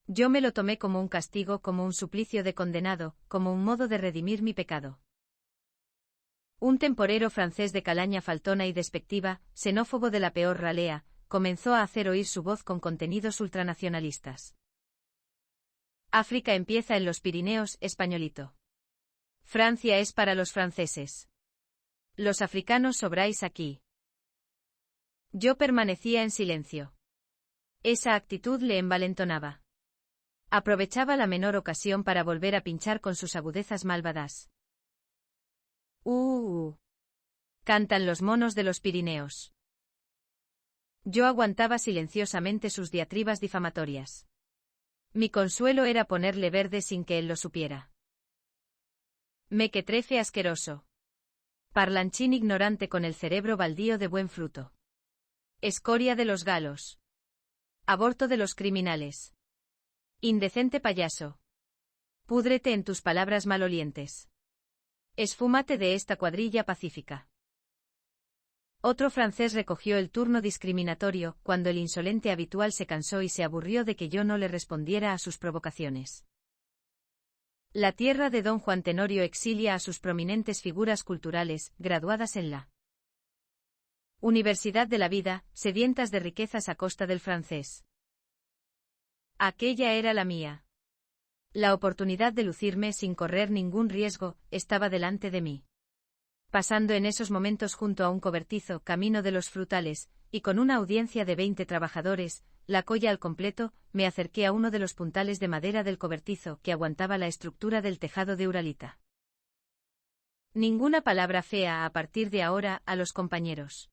Yo me lo tomé como un castigo, como un suplicio de condenado, como un modo de redimir mi pecado. Un temporero francés de calaña faltona y despectiva, xenófobo de la peor ralea, comenzó a hacer oír su voz con contenidos ultranacionalistas. África empieza en los Pirineos, españolito. Francia es para los franceses. Los africanos sobráis aquí. Yo permanecía en silencio. Esa actitud le envalentonaba. Aprovechaba la menor ocasión para volver a pinchar con sus agudezas malvadas. Cantan los monos de los Pirineos. Yo aguantaba silenciosamente sus diatribas difamatorias. Mi consuelo era ponerle verde sin que él lo supiera. Mequetrefe asqueroso. Parlanchín ignorante con el cerebro baldío de buen fruto. Escoria de los galos. Aborto de los criminales. Indecente payaso. Púdrete en tus palabras malolientes. Esfúmate de esta cuadrilla pacífica. Otro francés recogió el turno discriminatorio, cuando el insolente habitual se cansó y se aburrió de que yo no le respondiera a sus provocaciones. La tierra de don Juan Tenorio exilia a sus prominentes figuras culturales, graduadas en la Universidad de la Vida, sedientas de riquezas a costa del francés. Aquella era la mía. La oportunidad de lucirme sin correr ningún riesgo, estaba delante de mí. Pasando en esos momentos junto a un cobertizo, camino de los frutales, y con una audiencia de 20 trabajadores, la colla al completo, me acerqué a uno de los puntales de madera del cobertizo que aguantaba la estructura del tejado de Uralita. Ninguna palabra fea a partir de ahora a los compañeros.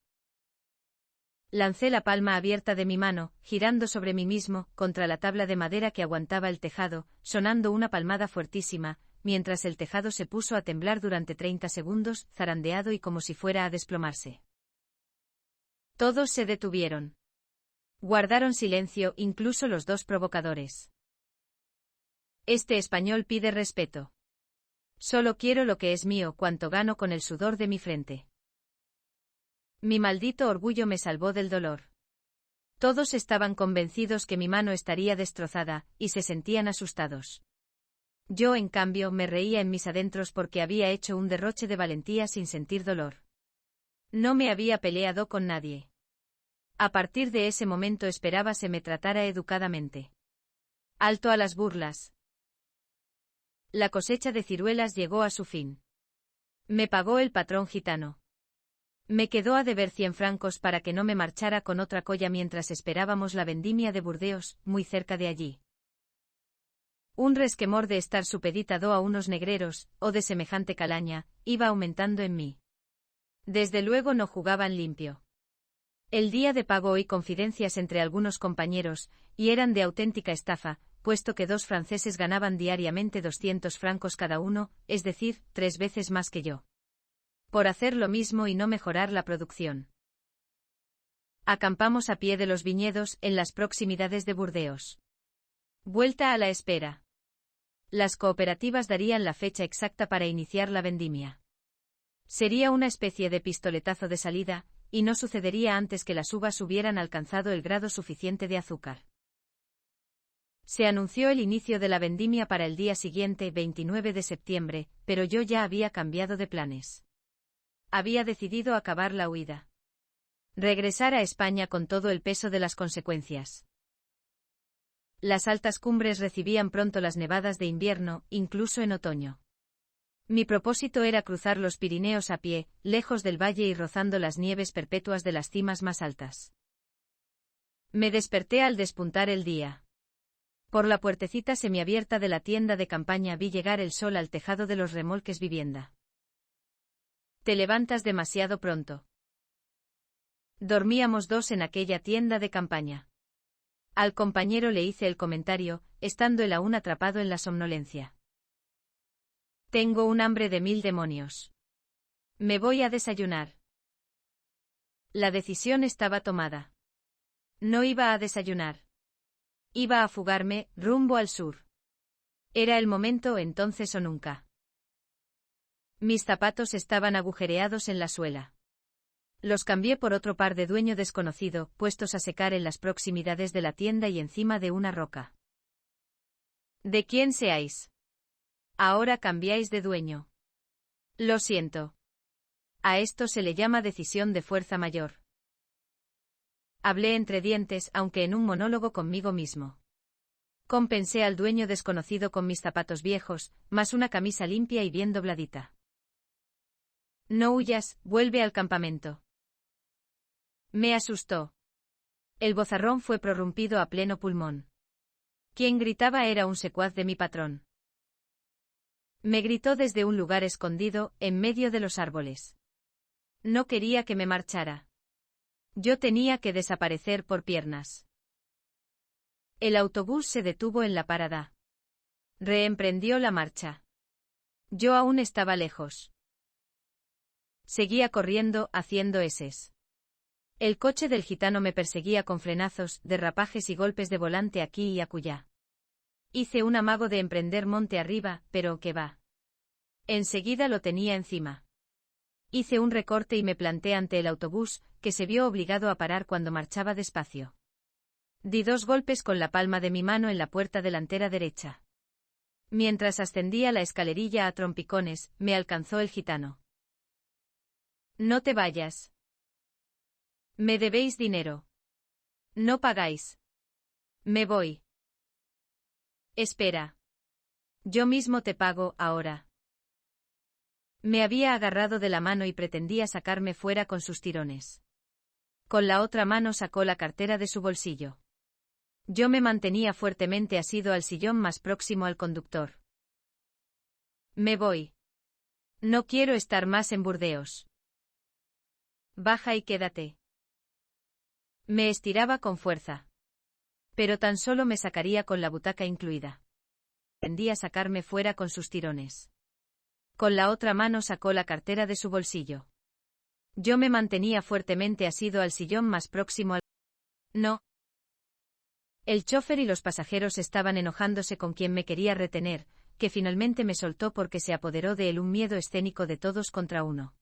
Lancé la palma abierta de mi mano, girando sobre mí mismo, contra la tabla de madera que aguantaba el tejado, sonando una palmada fuertísima, mientras el tejado se puso a temblar durante 30 segundos, zarandeado y como si fuera a desplomarse. Todos se detuvieron. Guardaron silencio, incluso los dos provocadores. Este español pide respeto. Solo quiero lo que es mío, cuanto gano con el sudor de mi frente. Mi maldito orgullo me salvó del dolor. Todos estaban convencidos que mi mano estaría destrozada, y se sentían asustados. Yo, en cambio, me reía en mis adentros porque había hecho un derroche de valentía sin sentir dolor. No me había peleado con nadie. A partir de ese momento esperaba se me tratara educadamente. Alto a las burlas. La cosecha de ciruelas llegó a su fin. Me pagó el patrón gitano. Me quedó a deber 100 francos para que no me marchara con otra colla mientras esperábamos la vendimia de Burdeos, muy cerca de allí. Un resquemor de estar supeditado a unos negreros, o de semejante calaña, iba aumentando en mí. Desde luego no jugaban limpio. El día de pago oí confidencias entre algunos compañeros, y eran de auténtica estafa, puesto que 2 franceses ganaban diariamente 200 francos cada uno, es decir, 3 veces más que yo. Por hacer lo mismo y no mejorar la producción. Acampamos a pie de los viñedos, en las proximidades de Burdeos. Vuelta a la espera. Las cooperativas darían la fecha exacta para iniciar la vendimia. Sería una especie de pistoletazo de salida, y no sucedería antes que las uvas hubieran alcanzado el grado suficiente de azúcar. Se anunció el inicio de la vendimia para el día siguiente, 29 de septiembre, pero yo ya había cambiado de planes. Había decidido acabar la huida. Regresar a España con todo el peso de las consecuencias. Las altas cumbres recibían pronto las nevadas de invierno, incluso en otoño. Mi propósito era cruzar los Pirineos a pie, lejos del valle y rozando las nieves perpetuas de las cimas más altas. Me desperté al despuntar el día. Por la puertecita semiabierta de la tienda de campaña vi llegar el sol al tejado de los remolques vivienda. Te levantas demasiado pronto. Dormíamos 2 en aquella tienda de campaña. Al compañero le hice el comentario, estando él aún atrapado en la somnolencia. Tengo un hambre de 1000 demonios. Me voy a desayunar. La decisión estaba tomada. No iba a desayunar. Iba a fugarme, rumbo al sur. Era el momento entonces o nunca. Mis zapatos estaban agujereados en la suela. Los cambié por otro par de dueño desconocido, puestos a secar en las proximidades de la tienda y encima de una roca. ¿De quién seáis? Ahora cambiáis de dueño. Lo siento. A esto se le llama decisión de fuerza mayor. Hablé entre dientes, aunque en un monólogo conmigo mismo. Compensé al dueño desconocido con mis zapatos viejos, más una camisa limpia y bien dobladita. No huyas, vuelve al campamento. Me asustó. El bozarrón fue prorrumpido a pleno pulmón. Quien gritaba era un secuaz de mi patrón. Me gritó desde un lugar escondido, en medio de los árboles. No quería que me marchara. Yo tenía que desaparecer por piernas. El autobús se detuvo en la parada. Reemprendió la marcha. Yo aún estaba lejos. Seguía corriendo, haciendo eses. El coche del gitano me perseguía con frenazos, derrapajes y golpes de volante aquí y acullá. Hice un amago de emprender monte arriba, pero ¿qué va? Enseguida lo tenía encima. Hice un recorte y me planté ante el autobús, que se vio obligado a parar cuando marchaba despacio. Di 2 golpes con la palma de mi mano en la puerta delantera derecha. Mientras ascendía la escalerilla a trompicones, me alcanzó el gitano. No te vayas. Me debéis dinero. No pagáis. Me voy. Espera. Yo mismo te pago, ahora. Me había agarrado de la mano y pretendía sacarme fuera con sus tirones. Con la otra mano sacó la cartera de su bolsillo. Yo me mantenía fuertemente asido al sillón más próximo al conductor. Me voy. No quiero estar más en Burdeos. Baja y quédate. Me estiraba con fuerza. Pero tan solo me sacaría con la butaca incluida. Pretendía sacarme fuera con sus tirones. Con la otra mano sacó la cartera de su bolsillo. Yo me mantenía fuertemente asido al sillón más próximo al... No. El chofer y los pasajeros estaban enojándose con quien me quería retener, que finalmente me soltó porque se apoderó de él un miedo escénico de todos contra uno.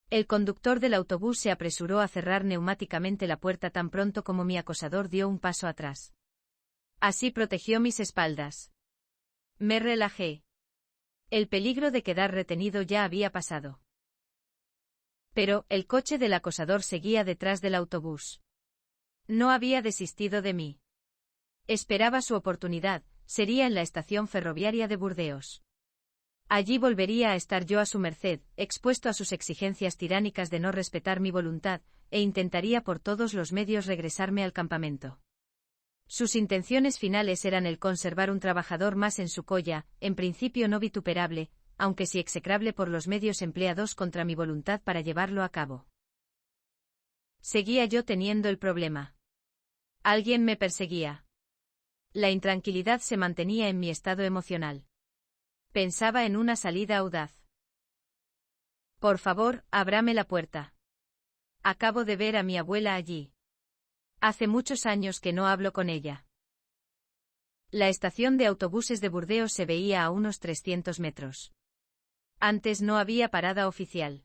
El conductor del autobús se apresuró a cerrar neumáticamente la puerta tan pronto como mi acosador dio un paso atrás. Así protegió mis espaldas. Me relajé. El peligro de quedar retenido ya había pasado. Pero, el coche del acosador seguía detrás del autobús. No había desistido de mí. Esperaba su oportunidad, sería en la estación ferroviaria de Burdeos. Allí volvería a estar yo a su merced, expuesto a sus exigencias tiránicas de no respetar mi voluntad, e intentaría por todos los medios regresarme al campamento. Sus intenciones finales eran el conservar un trabajador más en su colla, en principio no vituperable, aunque sí execrable por los medios empleados contra mi voluntad para llevarlo a cabo. Seguía yo teniendo el problema. Alguien me perseguía. La intranquilidad se mantenía en mi estado emocional. Pensaba en una salida audaz. Por favor, ábrame la puerta. Acabo de ver a mi abuela allí. Hace muchos años que no hablo con ella. La estación de autobuses de Burdeos se veía a unos 300 metros. Antes no había parada oficial.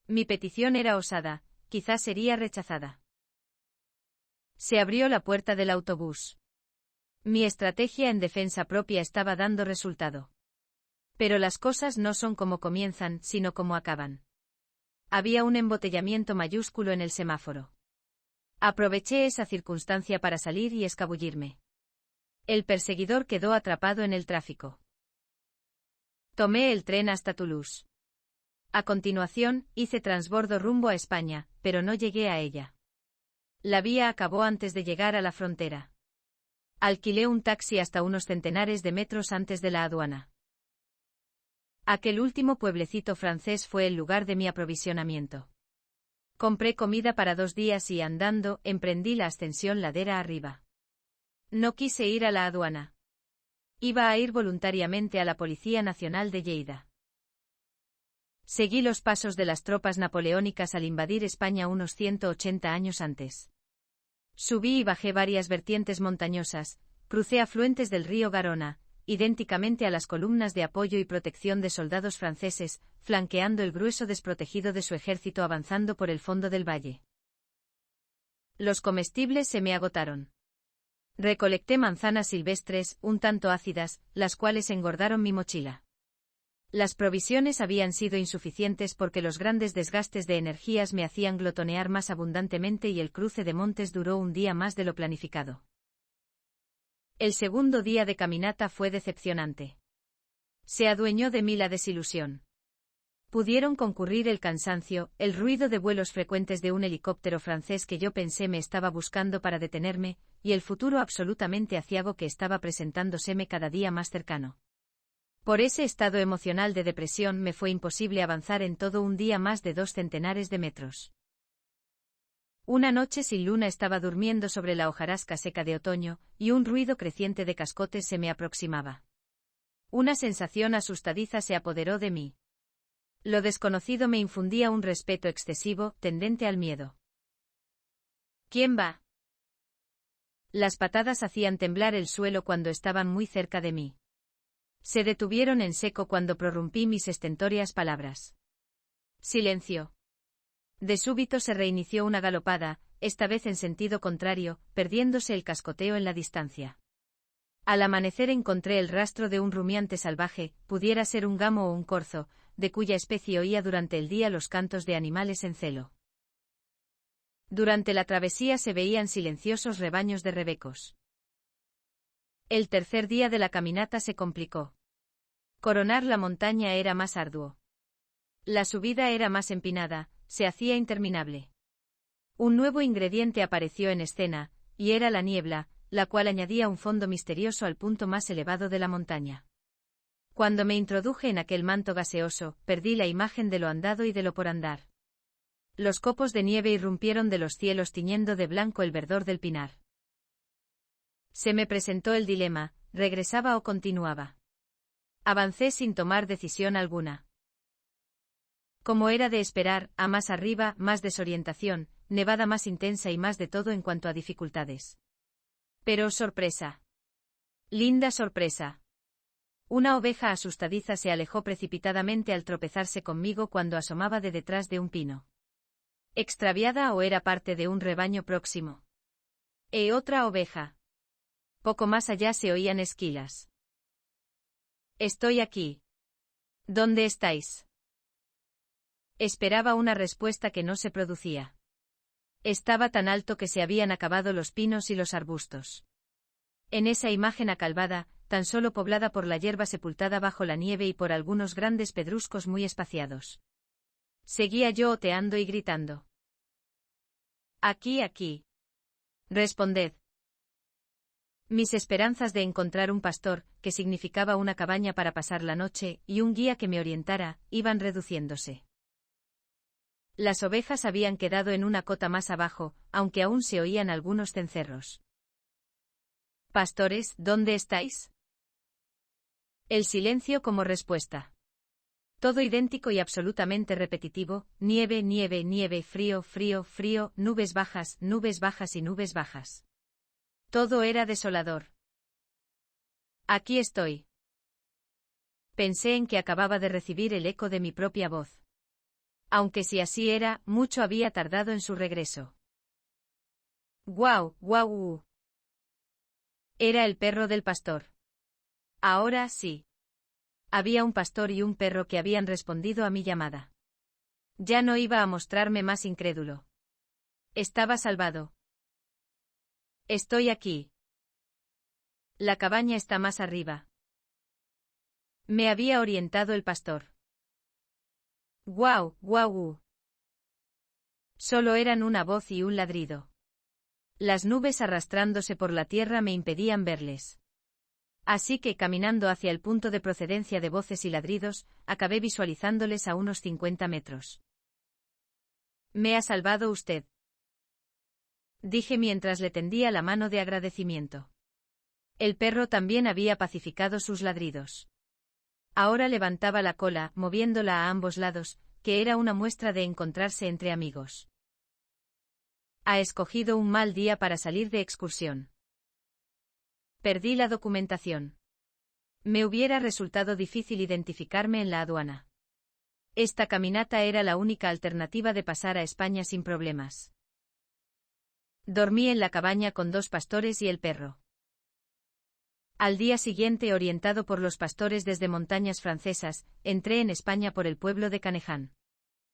Mi petición era osada, quizás sería rechazada. Se abrió la puerta del autobús. Mi estrategia en defensa propia estaba dando resultado. Pero las cosas no son como comienzan, sino como acaban. Había un embotellamiento mayúsculo en el semáforo. Aproveché esa circunstancia para salir y escabullirme. El perseguidor quedó atrapado en el tráfico. Tomé el tren hasta Toulouse. A continuación, hice transbordo rumbo a España, pero no llegué a ella. La vía acabó antes de llegar a la frontera. Alquilé un taxi hasta unos centenares de metros antes de la aduana. Aquel último pueblecito francés fue el lugar de mi aprovisionamiento. Compré comida para 2 días y andando, emprendí la ascensión ladera arriba. No quise ir a la aduana. Iba a ir voluntariamente a la Policía Nacional de Lleida. Seguí los pasos de las tropas napoleónicas al invadir España unos 180 años antes. Subí y bajé varias vertientes montañosas, crucé afluentes del río Garona, idénticamente a las columnas de apoyo y protección de soldados franceses, flanqueando el grueso desprotegido de su ejército avanzando por el fondo del valle. Los comestibles se me agotaron. Recolecté manzanas silvestres, un tanto ácidas, las cuales engordaron mi mochila. Las provisiones habían sido insuficientes porque los grandes desgastes de energías me hacían glotonear más abundantemente y el cruce de montes duró un día más de lo planificado. El segundo día de caminata fue decepcionante. Se adueñó de mí la desilusión. Pudieron concurrir el cansancio, el ruido de vuelos frecuentes de un helicóptero francés que yo pensé me estaba buscando para detenerme, y el futuro absolutamente aciago que estaba presentándoseme cada día más cercano. Por ese estado emocional de depresión me fue imposible avanzar en todo un día más de 2 centenares de metros. Una noche sin luna estaba durmiendo sobre la hojarasca seca de otoño, y un ruido creciente de cascotes se me aproximaba. Una sensación asustadiza se apoderó de mí. Lo desconocido me infundía un respeto excesivo, tendente al miedo. ¿Quién va? Las patadas hacían temblar el suelo cuando estaban muy cerca de mí. Se detuvieron en seco cuando prorrumpí mis estentóreas palabras. Silencio. De súbito se reinició una galopada, esta vez en sentido contrario, perdiéndose el cascoteo en la distancia. Al amanecer encontré el rastro de un rumiante salvaje, pudiera ser un gamo o un corzo, de cuya especie oía durante el día los cantos de animales en celo. Durante la travesía se veían silenciosos rebaños de rebecos. El tercer día de la caminata se complicó. Coronar la montaña era más arduo. La subida era más empinada, se hacía interminable. Un nuevo ingrediente apareció en escena, y era la niebla, la cual añadía un fondo misterioso al punto más elevado de la montaña. Cuando me introduje en aquel manto gaseoso, perdí la imagen de lo andado y de lo por andar. Los copos de nieve irrumpieron de los cielos tiñendo de blanco el verdor del pinar. Se me presentó el dilema, ¿regresaba o continuaba? Avancé sin tomar decisión alguna. Como era de esperar, a más arriba, más desorientación, nevada más intensa y más de todo en cuanto a dificultades. Pero sorpresa. Linda sorpresa. Una oveja asustadiza se alejó precipitadamente al tropezarse conmigo cuando asomaba de detrás de un pino. ¿Extraviada o era parte de un rebaño próximo? Otra oveja. Poco más allá se oían esquilas. Estoy aquí. ¿Dónde estáis? Esperaba una respuesta que no se producía. Estaba tan alto que se habían acabado los pinos y los arbustos. En esa imagen acalvada, tan solo poblada por la hierba sepultada bajo la nieve y por algunos grandes pedruscos muy espaciados. Seguía yo oteando y gritando. Aquí, aquí. Responded. Mis esperanzas de encontrar un pastor, que significaba una cabaña para pasar la noche, y un guía que me orientara, iban reduciéndose. Las ovejas habían quedado en una cota más abajo, aunque aún se oían algunos cencerros. Pastores, ¿dónde estáis? El silencio como respuesta. Todo idéntico y absolutamente repetitivo: nieve, nieve, nieve, frío, frío, frío, nubes bajas y nubes bajas. Todo era desolador. Aquí estoy. Pensé en que acababa de recibir el eco de mi propia voz. Aunque si así era, mucho había tardado en su regreso. ¡Guau, guau! Era el perro del pastor. Ahora sí. Había un pastor y un perro que habían respondido a mi llamada. Ya no iba a mostrarme más incrédulo. Estaba salvado. Estoy aquí. La cabaña está más arriba. Me había orientado el pastor. ¡Guau, guau! Solo eran una voz y un ladrido. Las nubes arrastrándose por la tierra me impedían verles. Así que, caminando hacia el punto de procedencia de voces y ladridos, acabé visualizándoles a unos 50 metros. «Me ha salvado usted», dije mientras le tendía la mano de agradecimiento. El perro también había pacificado sus ladridos. Ahora levantaba la cola, moviéndola a ambos lados, que era una muestra de encontrarse entre amigos. Ha escogido un mal día para salir de excursión. Perdí la documentación. Me hubiera resultado difícil identificarme en la aduana. Esta caminata era la única alternativa de pasar a España sin problemas. Dormí en la cabaña con 2 pastores y el perro. Al día siguiente, orientado por los pastores desde montañas francesas, entré en España por el pueblo de Caneján.